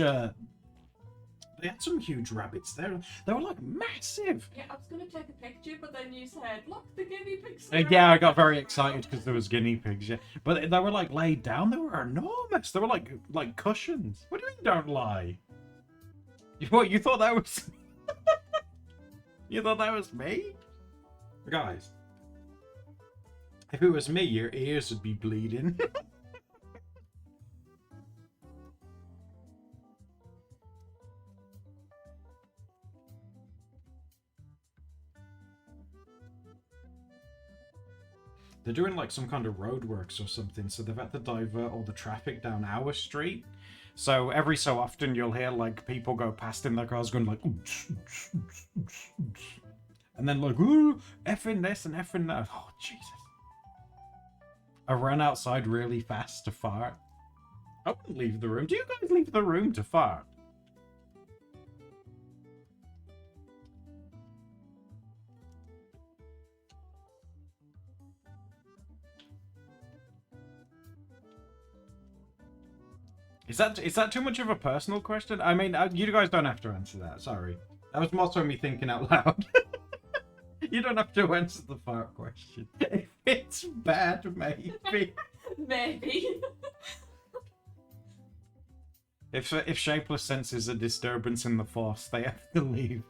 rabbits there. They were like massive. Yeah, I was gonna take a picture, but then you said, look, the guinea pigs. Yeah, I got very excited because there was guinea pigs, yeah. But they were like laid down. They were enormous. They were like cushions. What do you mean don't lie? What, you thought that was You thought that was me? Guys, if it was me, your ears would be bleeding. They're doing like some kind of roadworks or something, so they've had to divert all the traffic down our street. So every so often you'll hear like people go past in their cars going like, and then like, ooh, effing this and effing that. Oh, Jesus. I ran outside really fast to fart. I wouldn't leave the room. Do you guys leave the room to fart? Is that too much of a personal question? I mean, you guys don't have to answer that. Sorry. That was more so me thinking out loud. You don't have to answer the fart question. If it's bad, maybe. Maybe. If Shapeless senses a disturbance in the Force, they have to leave.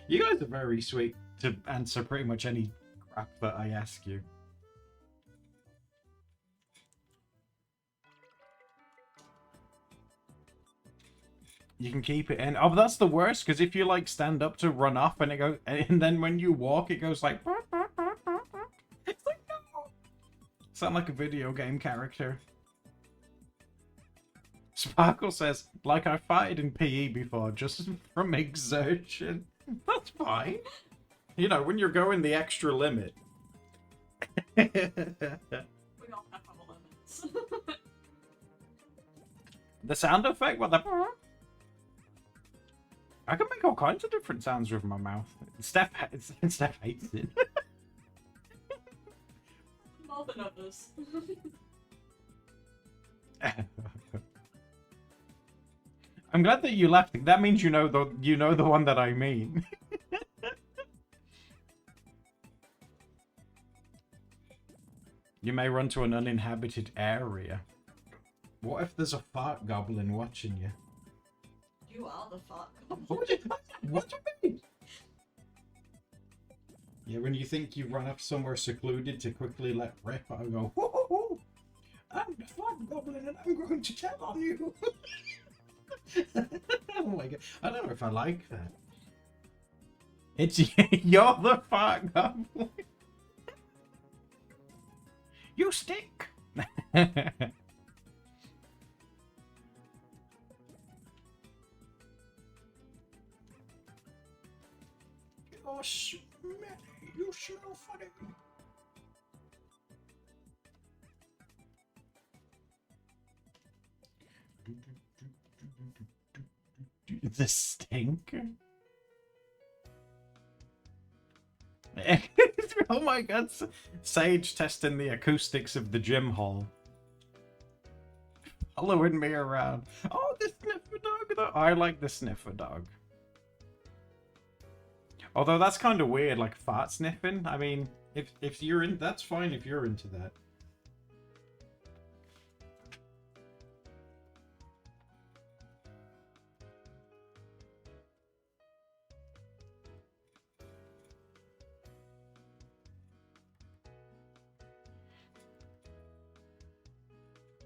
You guys are very sweet to answer pretty much any crap that I ask you. You can keep it in. Oh, but that's the worst, because if you like stand up to run off and it goes, and then when you walk, it goes like. It's like, no. Sound like a video game character. Sparkle says, like I farted in PE before, just from exertion. That's fine. You know, when you're going the extra limit. We all have our limits. The sound effect? What the... I can make all kinds of different sounds with my mouth. Steph hates it. More than others. I'm glad that you laughed. That means you know the one that I mean. You may run to an uninhabited area. What if there's a fart goblin watching you? You are the fuck. What do you mean? Yeah, when you think you run up somewhere secluded to quickly let rip, I go, whoo, I'm the fart goblin and I'm going to tell on you. Oh my god, I don't know if I like that. It's you're the fart goblin. You stink. You're smelly. You smell funny. The stink. Oh my god, Sage testing the acoustics of the gym hall. Following me around. Oh, the sniffer dog though. I like the sniffer dog. Although that's kind of weird, like fart sniffing. I mean, if you're in, that's fine if you're into that.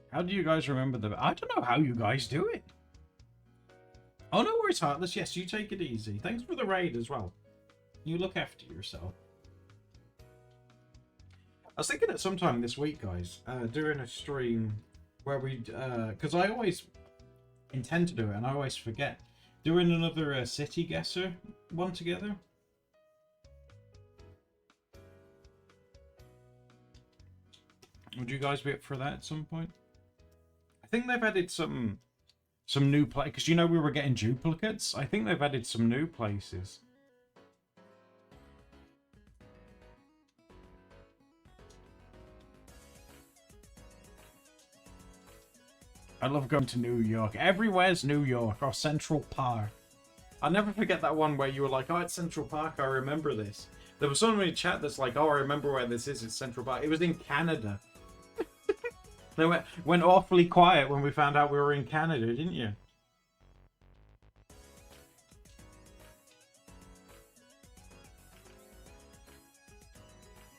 How do you guys remember the... I don't know how you guys do it. Oh, no worries, Heartless. Yes, you take it easy. Thanks for the raid as well. You look after yourself. I was thinking at some time this week, guys, doing a stream where we... Because I always intend to do it, and I always forget. Doing another City Guesser one together. Would you guys be up for that at some point? I think they've added some new places, because you know we were getting duplicates. I think they've added some new places. I love going to New York. Everywhere's New York or Central Park. I'll never forget that one where you were like, oh, it's Central Park, I remember this. There was someone in chat that's like, oh, I remember where this is, it's Central Park. It was in Canada. They went awfully quiet when we found out we were in Canada, didn't you?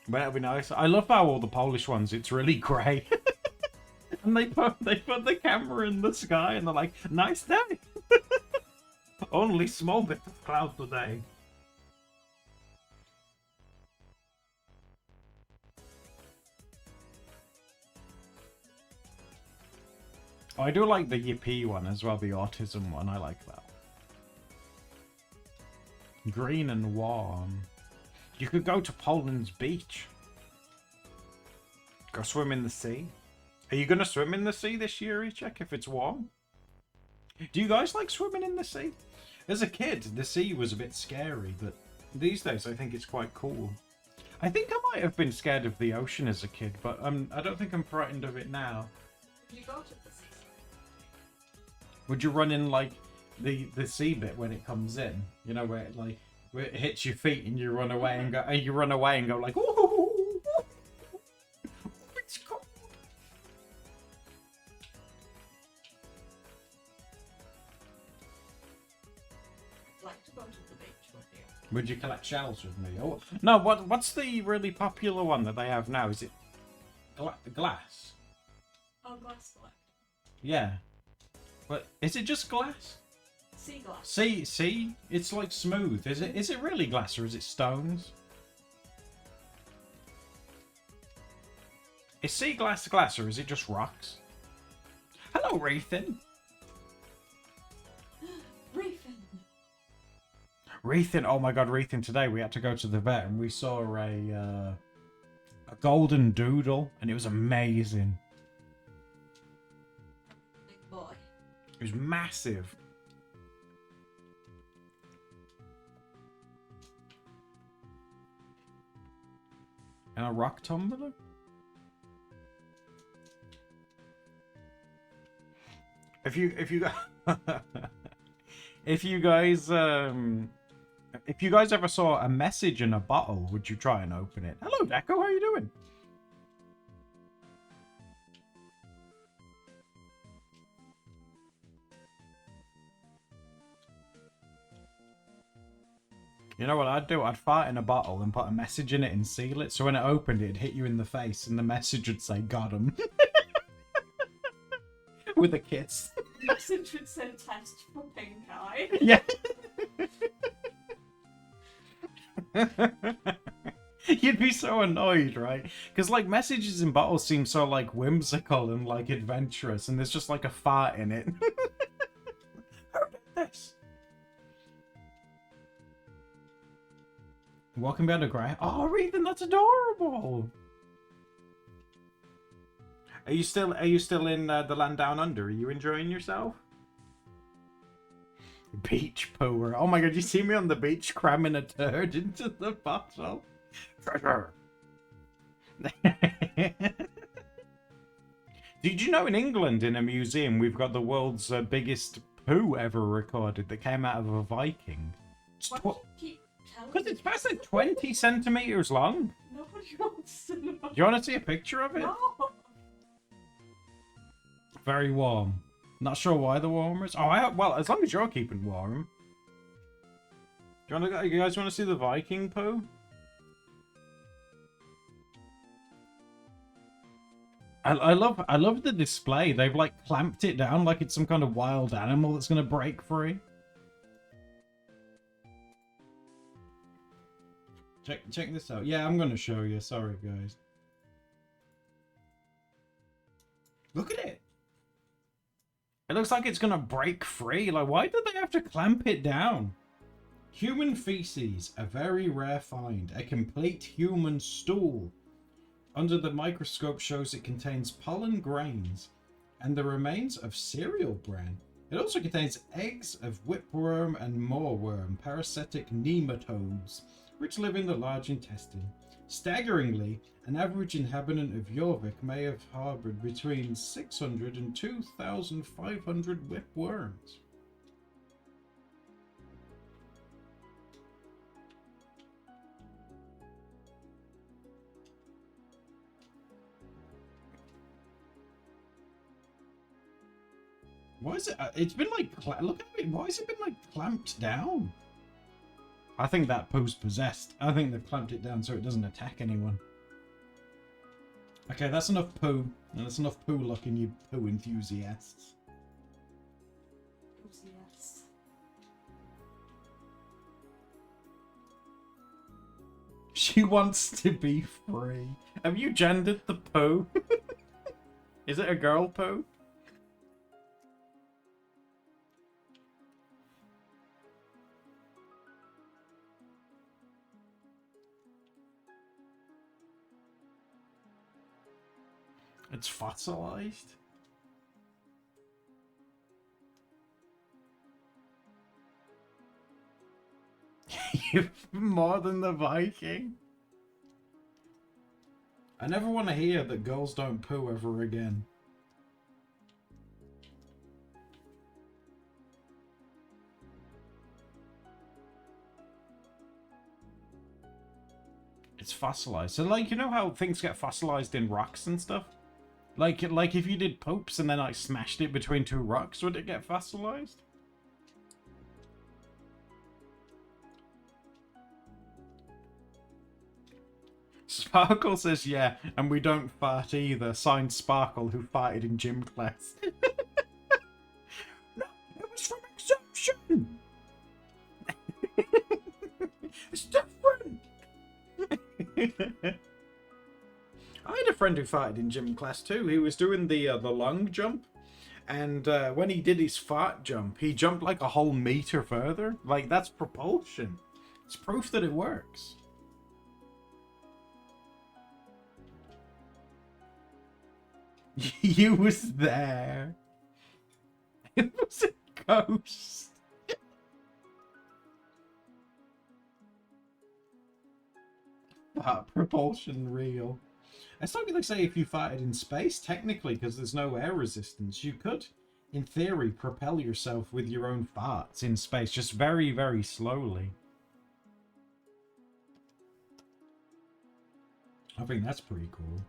But that'd be nice. I love how all the Polish ones, it's really grey. And they put the camera in the sky and they're like, nice day. Only small bit of cloud today. Oh, I do like the Yippee one as well, the autism one. I like that. Green and warm. You could go to Poland's beach. Go swim in the sea. Are you going to swim in the sea this year, Echek, if it's warm? Do you guys like swimming in the sea? As a kid, the sea was a bit scary, but these days I think it's quite cool. I think I might have been scared of the ocean as a kid, but I don't think I'm frightened of it now. You go to the sea. Would you run in like the sea bit when it comes in? You know where it hits your feet and you run away and go like, ooh, it's cold. I'd like to go to the beach with you. Would you collect shells with me? Oh no, what's the really popular one that they have now? Is it glass? Oh, glass collect. Yeah. But is it just glass? Sea glass. See, it's like smooth. Is it really glass or is it stones? Is sea glass or is it just rocks? Hello, Rathan. Rathan, oh my god, Rathan, today we had to go to the vet and we saw a golden doodle and it was amazing. Big boy. It was massive. And a rock tumbler? If you guys ever saw a message in a bottle, would you try and open it? Hello, Deco, how you doing? You know what I'd do? I'd fart in a bottle and put a message in it and seal it, so when it opened, it'd hit you in the face, and the message would say, "Got him." With a kiss. The message would say test for pink eye. Yeah. You'd be so annoyed, right? Because, like, messages in bottles seem so, like, whimsical and, like, adventurous, and there's just, like, a fart in it. Who did this? Walking behind a grey. Oh, Reethan, that's adorable! Are you still in the land down under? Are you enjoying yourself? Beach pooer. Oh my god, you see me on the beach cramming a turd into the bottle? Treasure. Did you know in England, in a museum, we've got the world's biggest poo ever recorded that came out of a Viking? Why do you keep telling Because me? it's past like 20 centimeters long. Nobody wants to know. Do you want to see a picture of it? No. Very warm. Not sure why the warmer is. Oh, well, as long as you're keeping warm. Do you guys want to see the Viking poo? I love the display. They've like clamped it down like it's some kind of wild animal that's gonna break free. Check this out. Yeah, I'm gonna show you. Sorry, guys. Look at it. It looks like it's gonna break free. Like, why did they have to clamp it down? Human feces, a very rare find. A complete human stool. Under the microscope shows it contains pollen grains and the remains of cereal bran. It also contains eggs of whipworm and moorworm, parasitic nematodes, which live in the large intestine. Staggeringly, an average inhabitant of Jorvik may have harbored between 600 and 2,500 whipworms. Why is it? It's been like, look at it. Why has it been like clamped down? I think that poo's possessed. I think they've clamped it down so it doesn't attack anyone. Okay, that's enough poo. And that's enough poo looking, you poo enthusiasts. Yes. She wants to be free. Have you gendered the poo? Is it a girl poo? It's fossilized? You're more than the Viking. I never want to hear that girls don't poo ever again. It's fossilized. So, like, you know how things get fossilized in rocks and stuff? Like if you did popes and then like smashed it between two rocks, would it get fossilized? Sparkle says yeah, and we don't fart either. Signed Sparkle, who farted in gym class. No, it was from Exception. It's different. I had a friend who farted in gym class too. He was doing the long jump, and when he did his fart jump, he jumped like a whole meter further. Like, that's propulsion. It's proof that it works. You was there. It was a ghost. Propulsion real. It's not really say if you farted in space, technically, because there's no air resistance. You could, in theory, propel yourself with your own farts in space, just very, very slowly. I think that's pretty cool.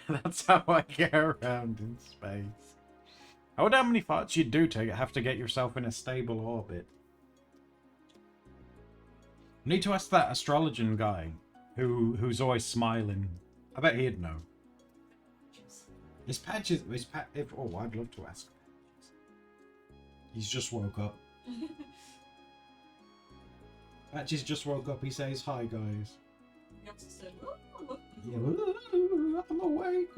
That's how I get around in space. I wonder how many farts you'd do to have to get yourself in a stable orbit. I need to ask that astrologian guy. who's always smiling. I bet he'd know. Is Patches? Oh, I'd love to ask. He's just woke up. Patches just woke up. He says hi, guys. You have to say, "Ooh." Yeah, I'm awake.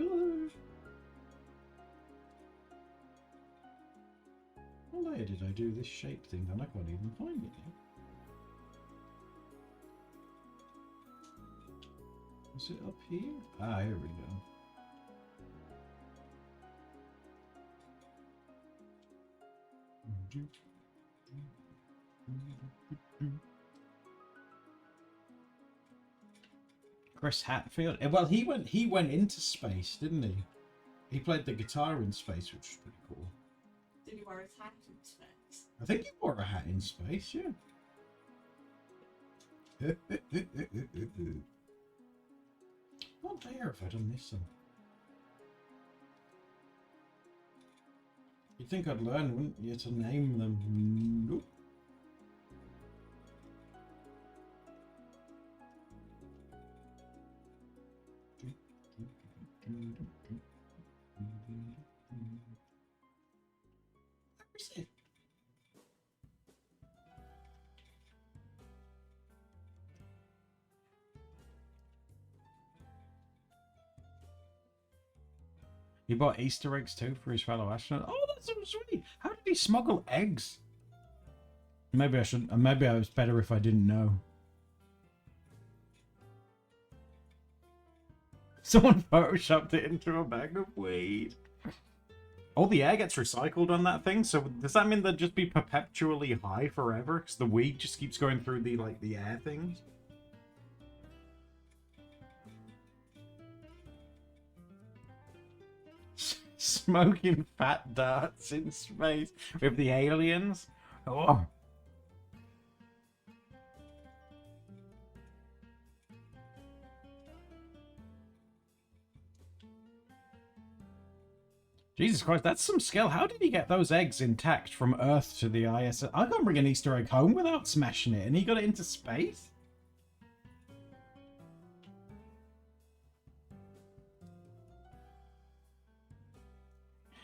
Why did I do this shape thing and I can't even find it now? Is it up here? Ah, here we go. Chris Hatfield. Well, he went into space, didn't he? He played the guitar in space, which was pretty cool. Did he wear his hat in space? I think he wore a hat in space, yeah. What day have I done this one? You'd think I'd learn, wouldn't you, to name them? Nope. Where is it? He bought Easter eggs too for his fellow astronaut. Oh, that's so sweet. How did he smuggle eggs? Maybe I should. Maybe I was better if I didn't know. Someone photoshopped it into a bag of weed. Oh, the air gets recycled on that thing. So does that mean they'll just be perpetually high forever? Because the weed just keeps going through the the air things. Smoking fat darts in space with the aliens. Oh. Jesus Christ, that's some skill. How did he get those eggs intact from Earth to the ISS? I can't bring an Easter egg home without smashing it, and he got it into space?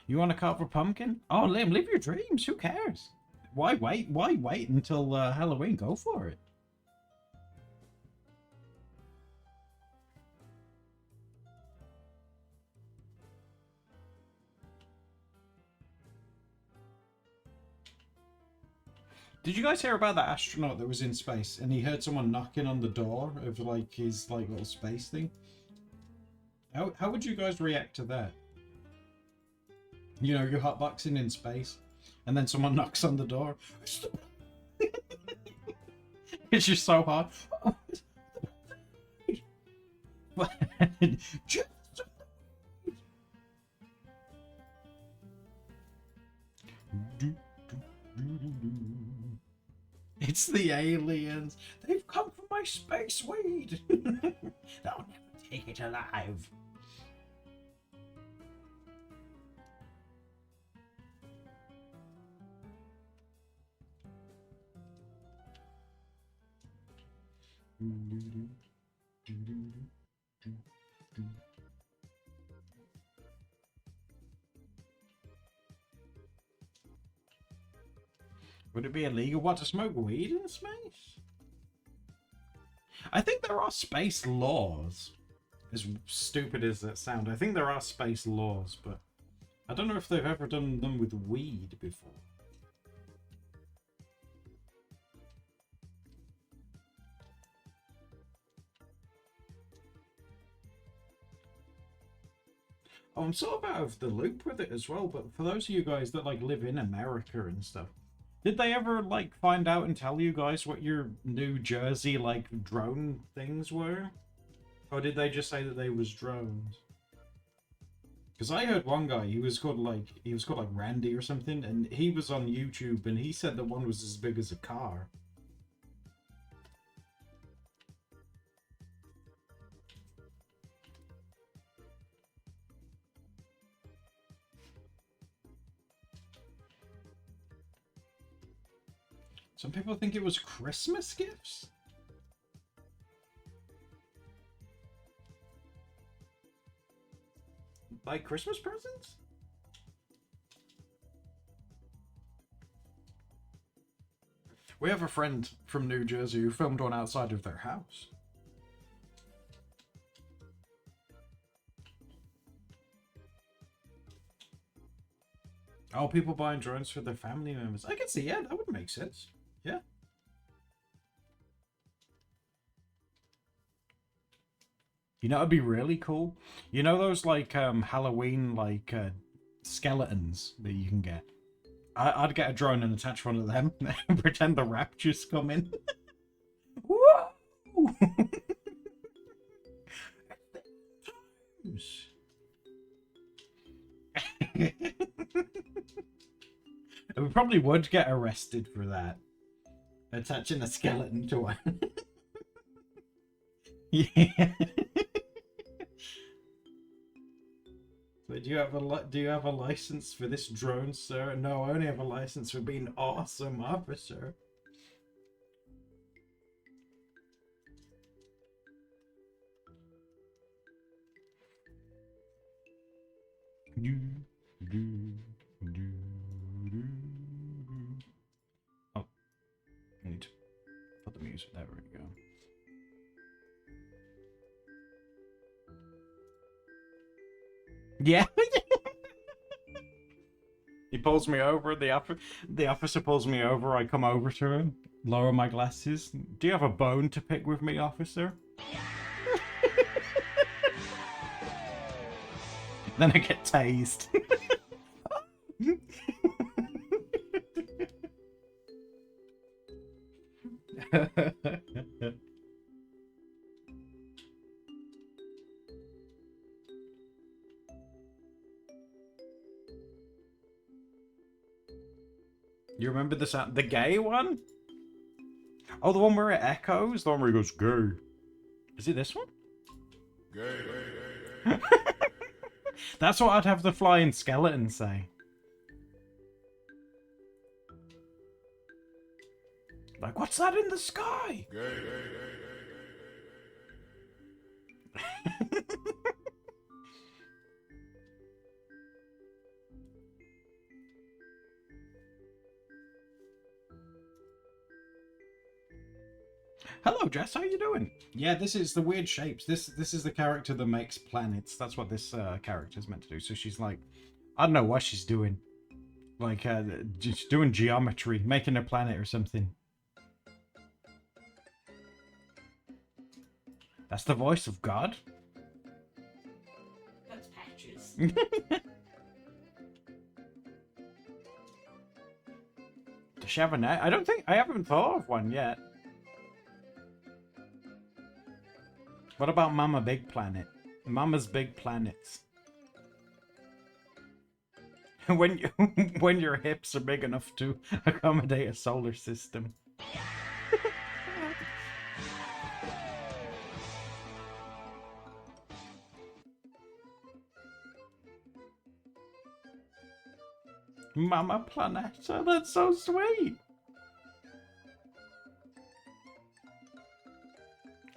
You want to carve a pumpkin? Oh, Liam, live your dreams. Who cares? Why wait? Why wait until Halloween? Go for it. Did you guys hear about that astronaut that was in space and he heard someone knocking on the door of like his little space thing? How would you guys react to that? You know, you're hotboxing in space, and then someone knocks on the door. It's just so hard. It's the aliens. They've come for my space weed. They'll never take it alive. Would it be illegal to smoke weed in space? I think there are space laws. As stupid as that sounds, I think there are space laws, but I don't know if they've ever done them with weed before. Oh, I'm sort of out of the loop with it as well, but for those of you guys that like live in America and stuff, did they ever like find out and tell you guys what your New Jersey like drone things were? Or did they just say that they was drones? Because I heard one guy, he was called like Randy or something, and he was on YouTube and he said that one was as big as a car. Some people think it was Christmas gifts. Like Christmas presents? We have a friend from New Jersey who filmed one outside of their house. Oh, people buying drones for their family members. I can see, yeah, that would make sense. Yeah. You know, it'd be really cool. You know those like Halloween like skeletons that you can get. I'd get a drone and attach one of them and pretend the rapture's coming. Woo! We probably would get arrested for that. Attaching a skeleton to one. Yeah. But do you have a license for this drone, sir? No, I only have a license for being an awesome officer. Oh, I need to put the music. There we go. Yeah. He pulls me over. The officer pulls me over. I come over to him, lower my glasses. Do you have a bone to pick with me, officer? Then I get tased. You remember the sound? The gay one? Oh, the one where it echoes? The one where he goes, gay. Is it this one? Gay. That's what I'd have the flying skeleton say. Like, what's that in the sky? Hello, Jess. How you doing? Yeah, this is the weird shapes. This is the character that makes planets. That's what this character is meant to do. So she's like, I don't know what she's doing. Like, just doing geometry, making a planet or something. That's the voice of God? That's Patches. Does she have a name? I haven't thought of one yet. What about Mama Big Planet? Mama's Big Planets. when your hips are big enough to accommodate a solar system. Mama Planeta, that's so sweet.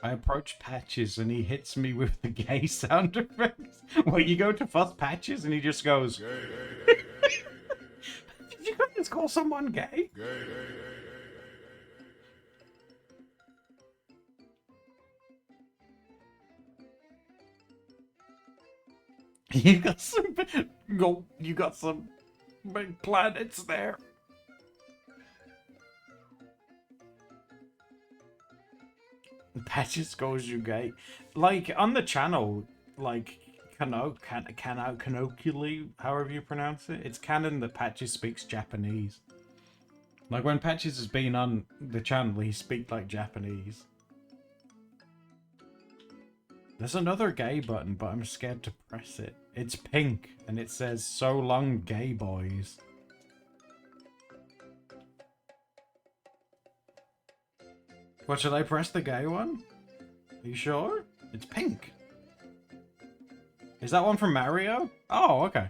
I approach Patches and he hits me with the gay sound effects. Well, you go to fuss Patches and he just goes, gay. Did you guys call someone gay? You got some big planets there. Patches goes you gay. Like on the channel, like Canoculi, however you pronounce it, it's canon that Patches speaks Japanese. Like when Patches has been on the channel, he speaks like Japanese. There's another gay button, but I'm scared to press it. It's pink and it says "So long, gay boys." What, should I press the gay one? Are you sure? It's pink. Is that one from Mario? Oh, okay.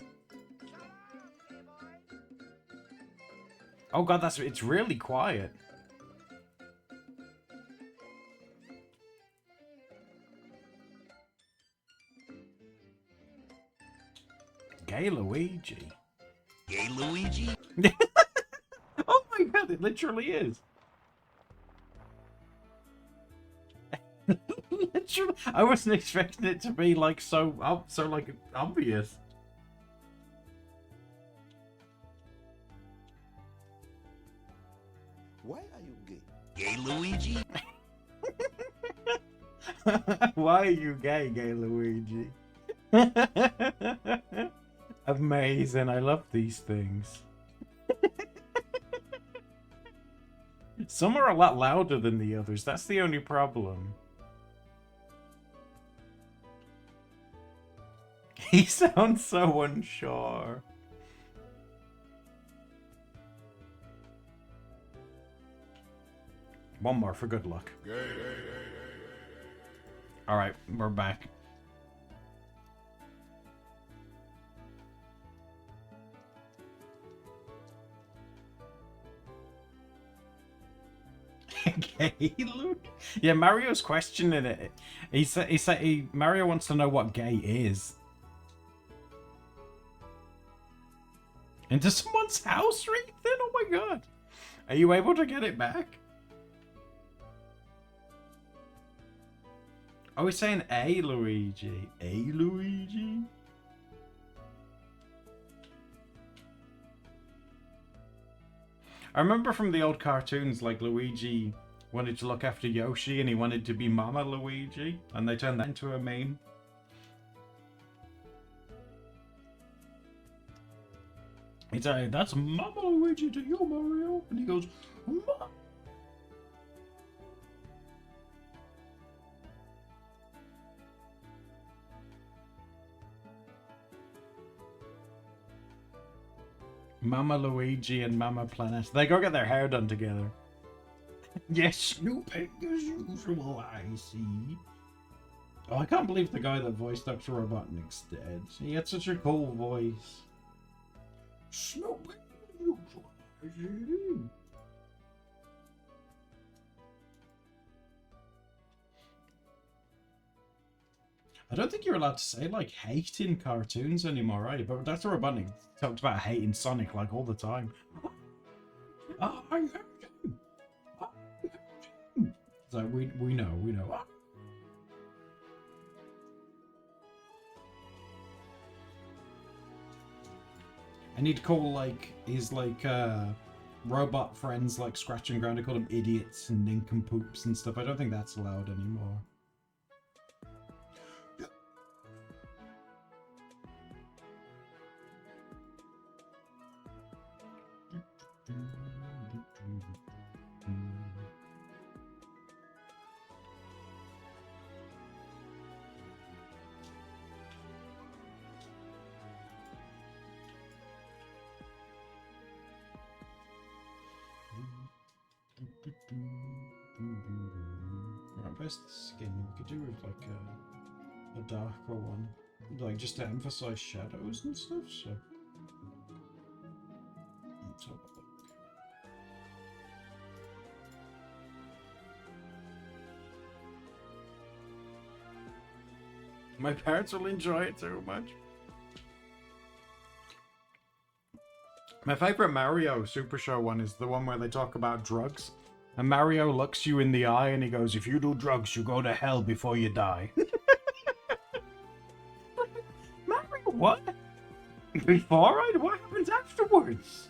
Oh god, it's really quiet. Gay Luigi. Gay Luigi? Oh my god, it literally is. Literally, I wasn't expecting it to be like so like obvious. Why are you gay? Gay Luigi? Why are you gay, Gay Luigi? Amazing, I love these things. Some are a lot louder than the others, that's the only problem. He sounds so unsure. One more for good luck. Alright, we're back. Gay Luke? Yeah, Mario's questioning it. Mario wants to know what gay is. Into someone's house, Ethan? Oh my god. Are you able to get it back? Oh, he's saying A Luigi. A Luigi? I remember from the old cartoons, like Luigi wanted to look after Yoshi and he wanted to be Mama Luigi, and they turned that into a meme. He'd say, "That's Mama Luigi to you, Mario," and he goes, "Mama." Mama Luigi and Mama Planet. They go get their hair done together. Yes, snooping as usual, I see. Oh, I can't believe the guy that voiced Dr. Robotnik's dead. He had such a cool voice. Snooping as usual, I see. I don't think you're allowed to say, like, hate in cartoons anymore, right? But Dr. Robotnik talked about hating Sonic, like, all the time. I hate him. I hate him. It's like, we know. And he'd call, like, his, like, robot friends, like, Scratch and Ground, he called them idiots and nincompoops and stuff. I don't think that's allowed anymore. Right, where's the skin? We could do with like a darker one, like just to emphasize shadows and stuff. So let's have a look. My parents will enjoy it so much. My favorite Mario Super Show one is the one where they talk about drugs. And Mario looks you in the eye and he goes, "If you do drugs, you go to hell before you die." Mario, what? Before I? What happens afterwards?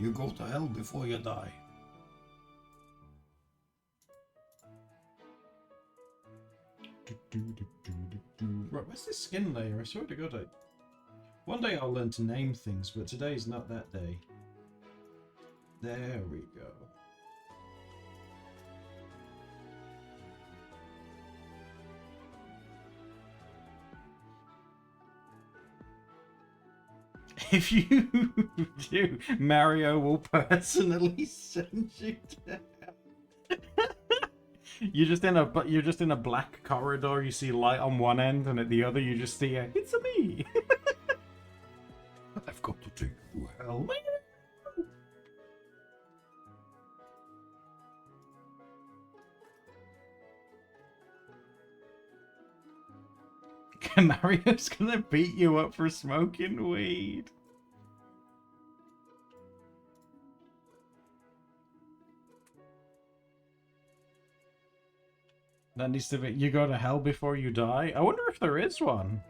You go to hell before you die. Right, where's this skin layer? I swear to God, one day I'll learn to name things, but today's not that day. There we go. If you do, Mario will personally send you to hell. You're just in a black corridor. You see light on one end, and at the other you just see "It's me." I've got to take you to hell. Mario's gonna beat you up for smoking weed. That needs to be, you go to hell before you die? I wonder if there is one.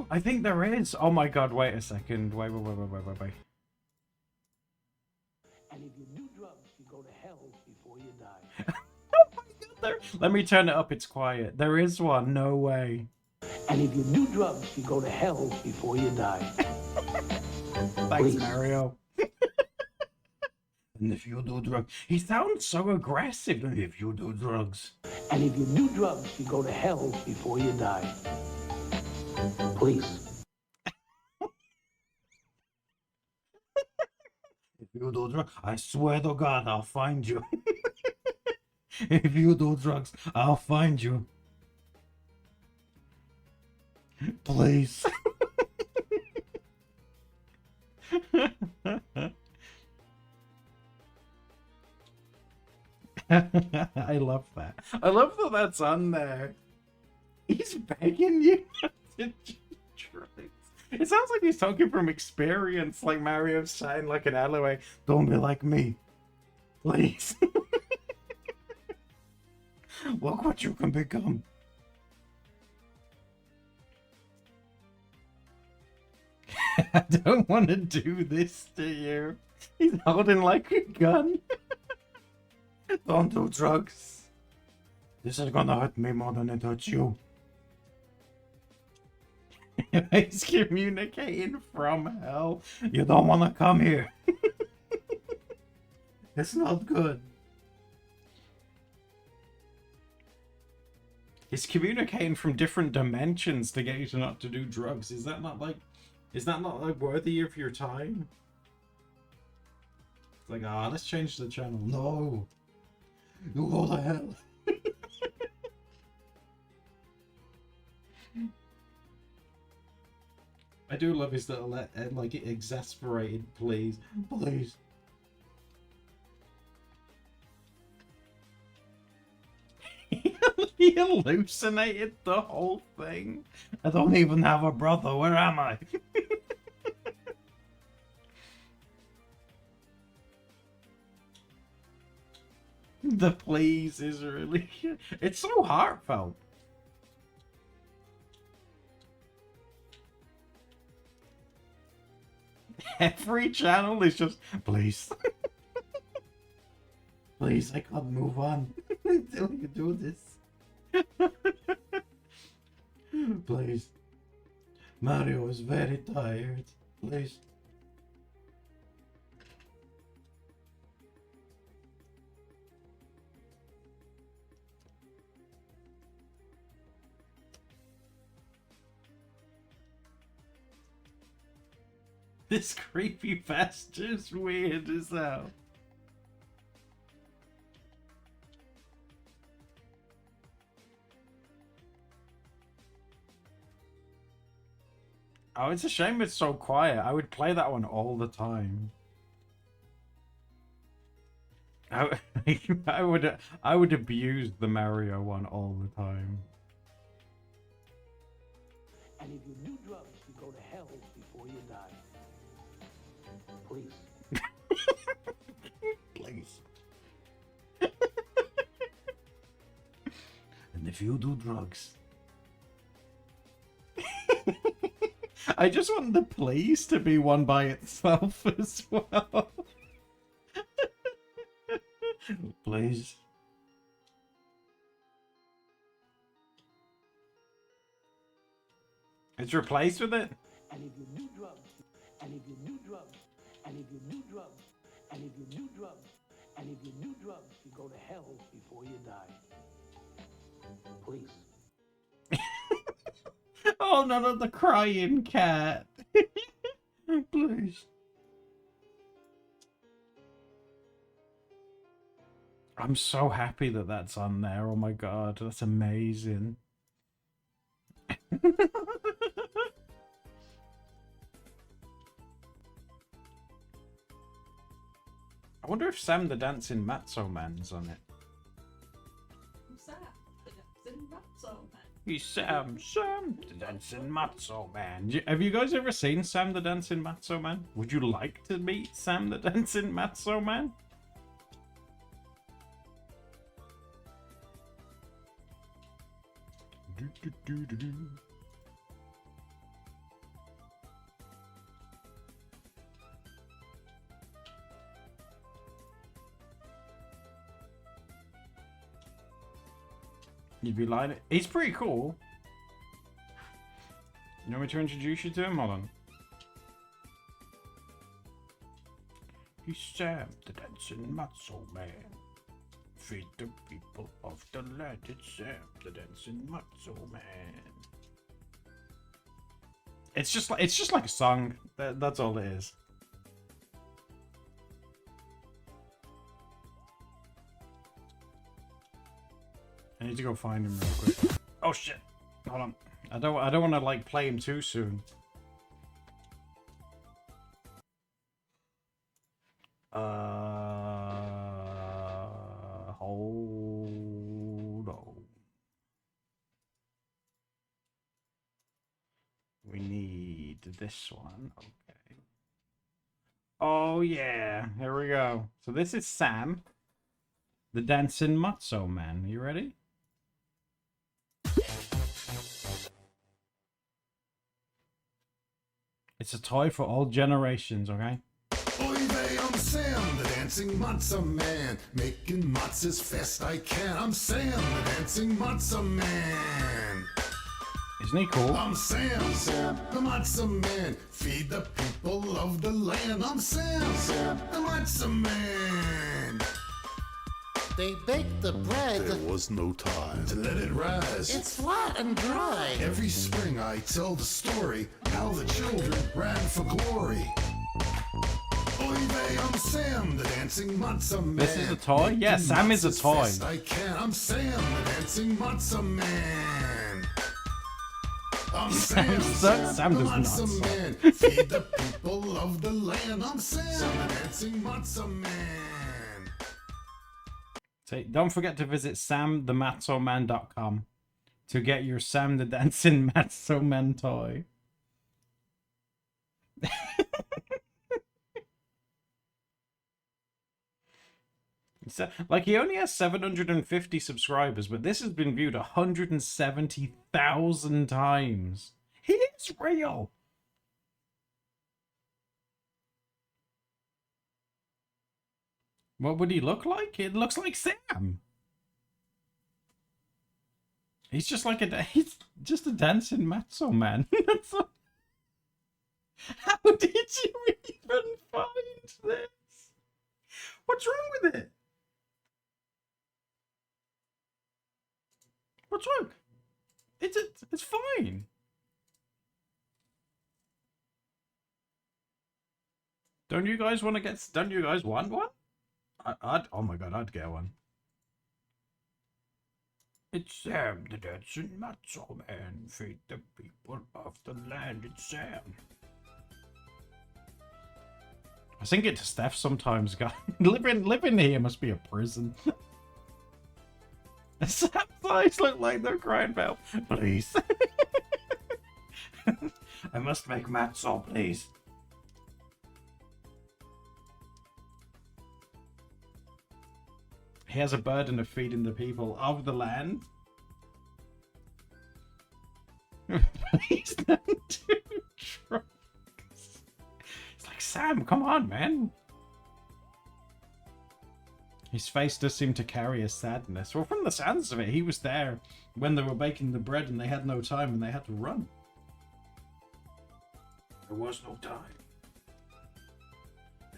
I think there is. Oh my god, wait a second. Wait. And if you do drugs, you go to hell before you die. Oh my god, there. Let me turn it up, it's quiet. There is one, no way. And if you do drugs, you go to hell before you die. Thanks, Please. Mario. And if you do drugs, he sounds so aggressive. And if you do drugs. And if you do drugs, you go to hell before you die. Please. If you do drugs, I swear to God, I'll find you. If you do drugs, I'll find you. Please. I love that. I love that that's on there. He's begging you to do drugs. It sounds like he's talking from experience, like Mario's saying like an alleyway. Don't be like me. Please. Look what you can become. I don't want to do this to you. He's holding like a gun. Don't do drugs. This is gonna hurt me more than it hurts you. He's communicating from hell. You don't want to come here. It's not good. He's communicating from different dimensions to get you to not to do drugs. Is that not like worthy of your time? It's like, let's change the channel. No. You go to hell. I do love his little, like, exasperated please. Please. He hallucinated the whole thing. I don't even have a brother. Where am I? The please is really... It's so heartfelt. Every channel is just, please. Please, I can't move on until you do this. Please. Mario is very tired. Please. This creepypasta's weird as hell. Oh, it's a shame it's so quiet. I would play that one all the time. I would abuse the Mario one all the time. And if you do drugs, you go to hell before you die. Please. Please. And if you do drugs. I just want the please to be one by itself as well. Please. It's replaced with it? And if you do drugs, and if you do drugs, and if you do drugs, and if you do drugs, and if you do drugs, you go to hell before you die. Please. Oh no, not the crying cat. Please. I'm so happy that that's on there. Oh my god, that's amazing. I wonder if Sam the Dancing Matzo Man's on it. Who's that? The Dancing Matzo Man. He's Sam the Dancing Matzo Man. Have you guys ever seen Sam the Dancing Matzo Man? Would you like to meet Sam the Dancing Matzo Man? You'd be lying. He's pretty cool. You want me to introduce you to him? Hold on. He's Sam, the Dancing Matzo Man. Feed the people of the land. It's Sam, the Dancing Matzo Man. It's just like a song. That's all it is. I need to go find him real quick. Oh shit! Hold on. I don't want to like play him too soon. Hold on. We need this one. Okay. Oh yeah, here we go. So this is Sam, the Dancing Matzo Man. You ready? It's a toy for all generations, okay? Oy vey, I'm Sam, the Dancing Matzo Man. Making matzo as fast I can. I'm Sam, the Dancing Matzo Man. Isn't he cool? I'm Sam, the Matzo Man. Feed the people of the land. I'm Sam, the Matzo Man. They baked the bread. There was no time to let it rise. It's flat and dry. Every spring I tell the story how the children ran for glory. Oy vey, I'm Sam, the Dancing Matzo Man. This is a toy? Yeah, Making Sam is a matzo as toy. fast I can. I'm Sam, the Dancing Matzo Man. I'm Sam, Sam the does not Matzo suck. Man. Feed the people of the land. I'm Sam, the Dancing Matzo Man. So don't forget to visit samthematzoman.com to get your Sam the Dancing Matzo Man toy. Like, he only has 750 subscribers, but this has been viewed 170,000 times. He is real. What would he look like? It looks like Sam. He's just like he's just a dancing matzo man. How did you even find this? What's wrong with it? What's wrong? It's fine. Don't you guys want one? Oh my god, I'd get one. It's Sam, the Dancing Matzo Man. Feed the people of the land. It's Sam. I sing it to Steph sometimes, guys. Living here must be a prison. Sam's eyes look like they're crying out, please. I must make matzo, please. He has a burden of feeding the people of the land. Please don't do drugs. It's like, Sam, come on, man. His face does seem to carry a sadness. Well, from the sounds of it, he was there when they were baking the bread and they had no time and they had to run. There was no time. I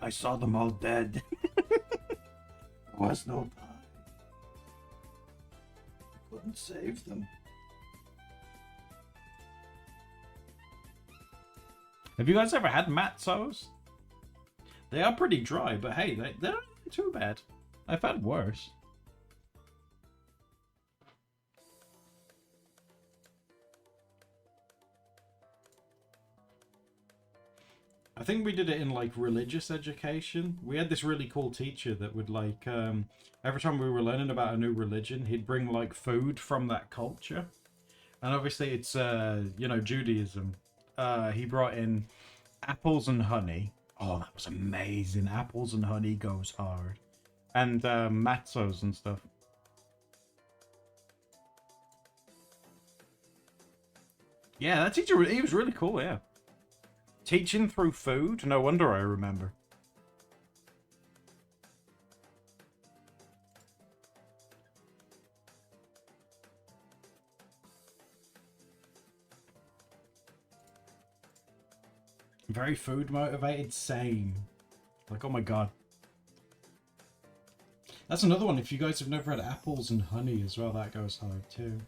saw them all dead. There was no time. I couldn't save them. Have you guys ever had matzos? They are pretty dry, but hey, they're not too bad. I've had worse. I think we did it in like religious education. We had this really cool teacher that would like every time we were learning about a new religion, he'd bring like food from that culture. And obviously it's you know, Judaism. He brought in apples and honey. Oh, that was amazing. Apples and honey goes hard. And matzos and stuff. Yeah, that teacher, he was really cool, yeah. Teaching through food? No wonder I remember. Very food motivated, same. Like, oh my god. That's another one. If you guys have never had apples and honey as well, that goes hard too.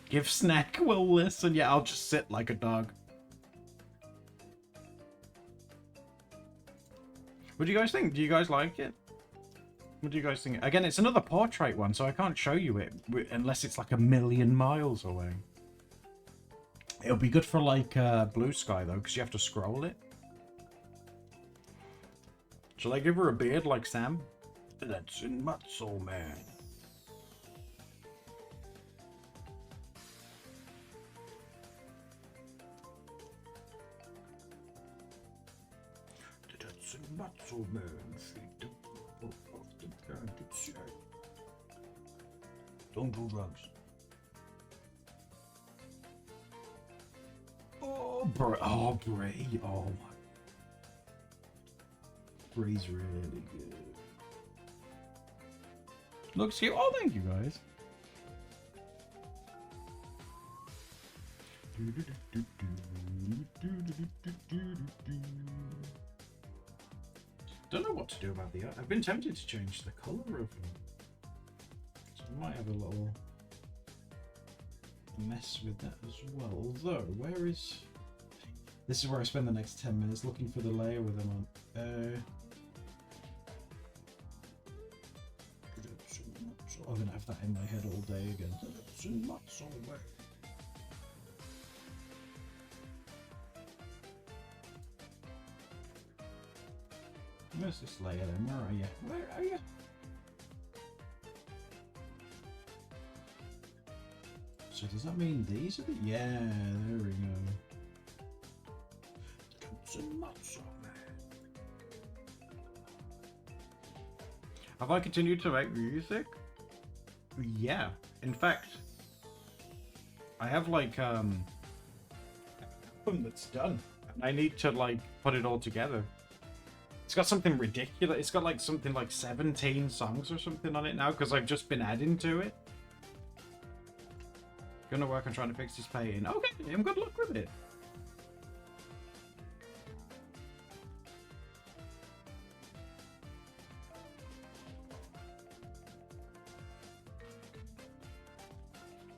Give snack will listen. Yeah, I'll just sit like a dog. What do you guys think? Do you guys like it? What do you guys think? Again, it's another portrait one, so I can't show you it unless it's like a million miles away. It'll be good for like Blue Sky though, because you have to scroll it. Shall I give her a beard like Sam? That's in Matzo Man. That's in Matzo Man. Don't do drugs. Oh, Bray. Oh, Bray. Oh, my. Bray's really good. Looks cute. Oh, thank you, guys. Don't know what to do about the art. I've been tempted to change the colour of them. So I might have a little mess with that as well. Although, where is... This is where I spend the next 10 minutes looking for the layer with them on. I'm gonna have that in my head all day again. Where's this layer then? Where are you? Where are you? So does that mean these are the... Yeah, there we go. Have I continued to make music? Yeah. In fact, I have like album that's done. I need to like put it all together. It's got something ridiculous. It's got like something like 17 songs or something on it now because I've just been adding to it. Gonna work on trying to fix this painting. Okay, I'm good luck with it.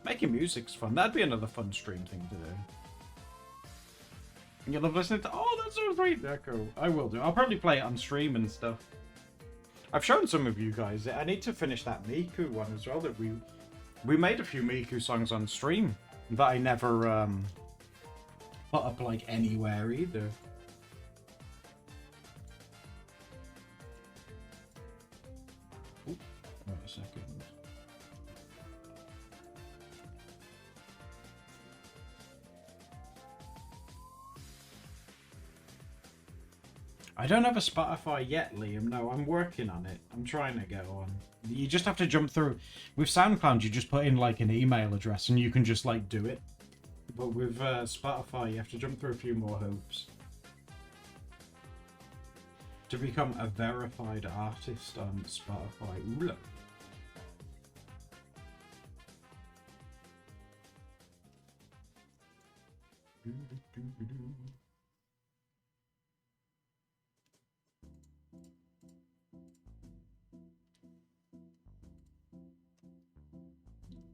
Making music's fun. That'd be another fun stream thing to do. And you love listening to... Oh, that's so sweet, Echo. I will do. I'll probably play it on stream and stuff. I've shown some of you guys. I need to finish that Miku one as well. That we made a few Miku songs on stream that I never put up like anywhere either. Ooh, wait a second. I don't have a Spotify yet, Liam. No, I'm working on it. I'm trying to get on. You just have to jump through. With SoundCloud, you just put in like an email address and you can just like do it. But with Spotify, you have to jump through a few more hoops to become a verified artist on Spotify. Ooh.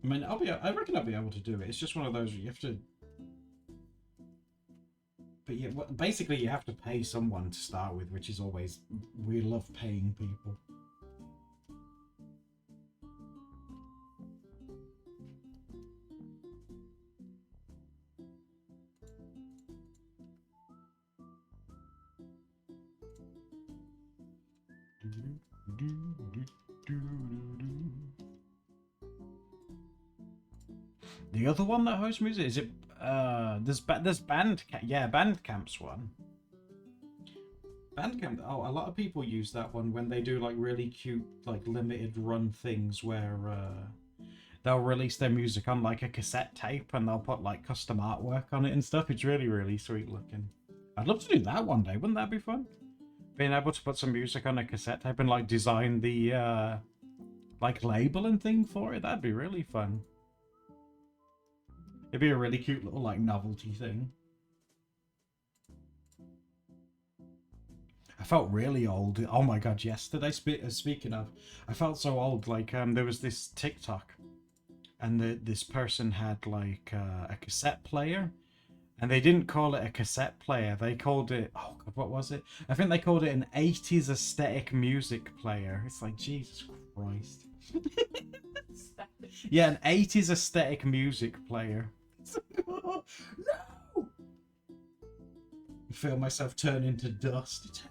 I mean, I reckon I'll be able to do it. It's just one of those you have to. But yeah, basically you have to pay someone to start with, which is always... We love paying people. The other one that hosts music, is it there's Bandcamp. Yeah, Bandcamp's one. Bandcamp, oh, a lot of people use that one when they do like really cute like limited run things where they'll release their music on like a cassette tape and they'll put like custom artwork on it and stuff. It's really, really sweet looking. I'd love to do that one day. Wouldn't that be fun? Being able to put some music on a cassette tape and like design the like label and thing for it. That'd be really fun. It'd be a really cute little like novelty thing. I felt really old. Oh my god, yesterday, speaking of, I felt so old. Like there was this TikTok and this person had like a cassette player, and they didn't call it a cassette player. They called it, oh god, what was it? I think they called it an 80s aesthetic music player. It's like, Jesus Christ. Yeah, an 80s aesthetic music player. Oh, no! I feel myself turn into dust.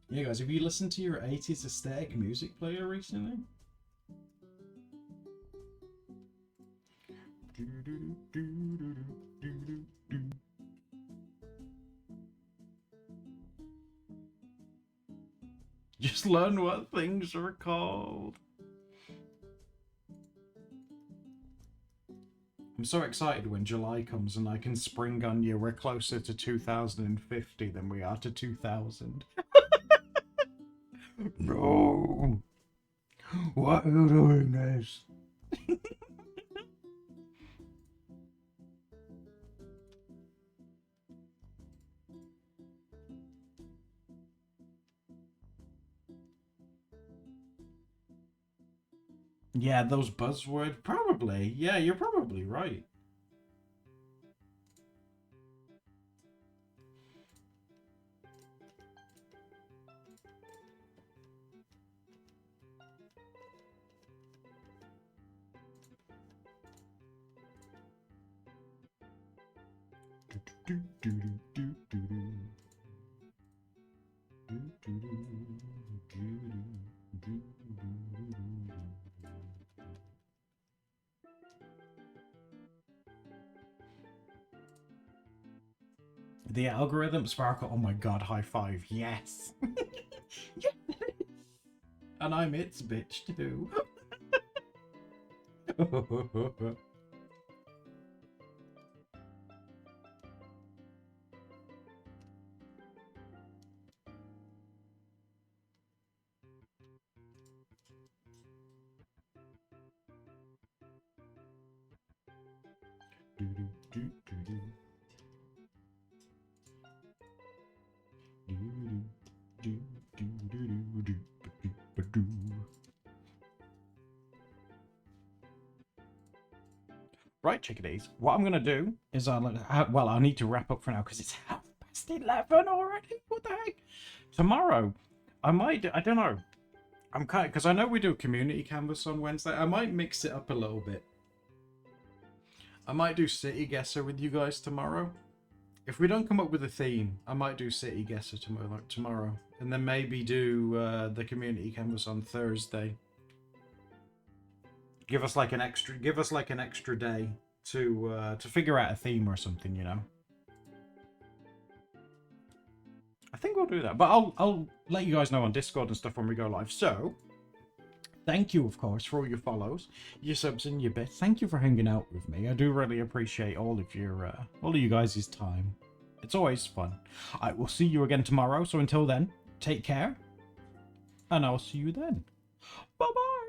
Yeah, guys, have you listened to your 80s aesthetic music player recently? Just learn what things are called. I'm so excited when July comes and I can spring on you. We're closer to 2050 than we are to 2000. No! Why are you doing this? Yeah, those buzzwords. Probably. Yeah, you're probably right. The algorithm sparkle. Oh my god, high five. Yes. Yes. And I'm its bitch too. Right, chickadees. What I'm going to do is I need to wrap up for now because it's 11:30 already. What the heck? Tomorrow, I don't know. I'm kind of, because I know we do a community canvas on Wednesday. I might mix it up a little bit. I might do City Guesser with you guys tomorrow. If we don't come up with a theme, I might do City Guesser tomorrow. And then maybe do the community canvas on Thursday. Give us like an extra day to figure out a theme or something, you know. I think we'll do that, but I'll let you guys know on Discord and stuff when we go live. So, thank you, of course, for all your follows, your subs, and your bits. Thank you for hanging out with me. I do really appreciate all of you guys' time. It's always fun. I will see you again tomorrow. So until then, take care, and I'll see you then. Bye bye.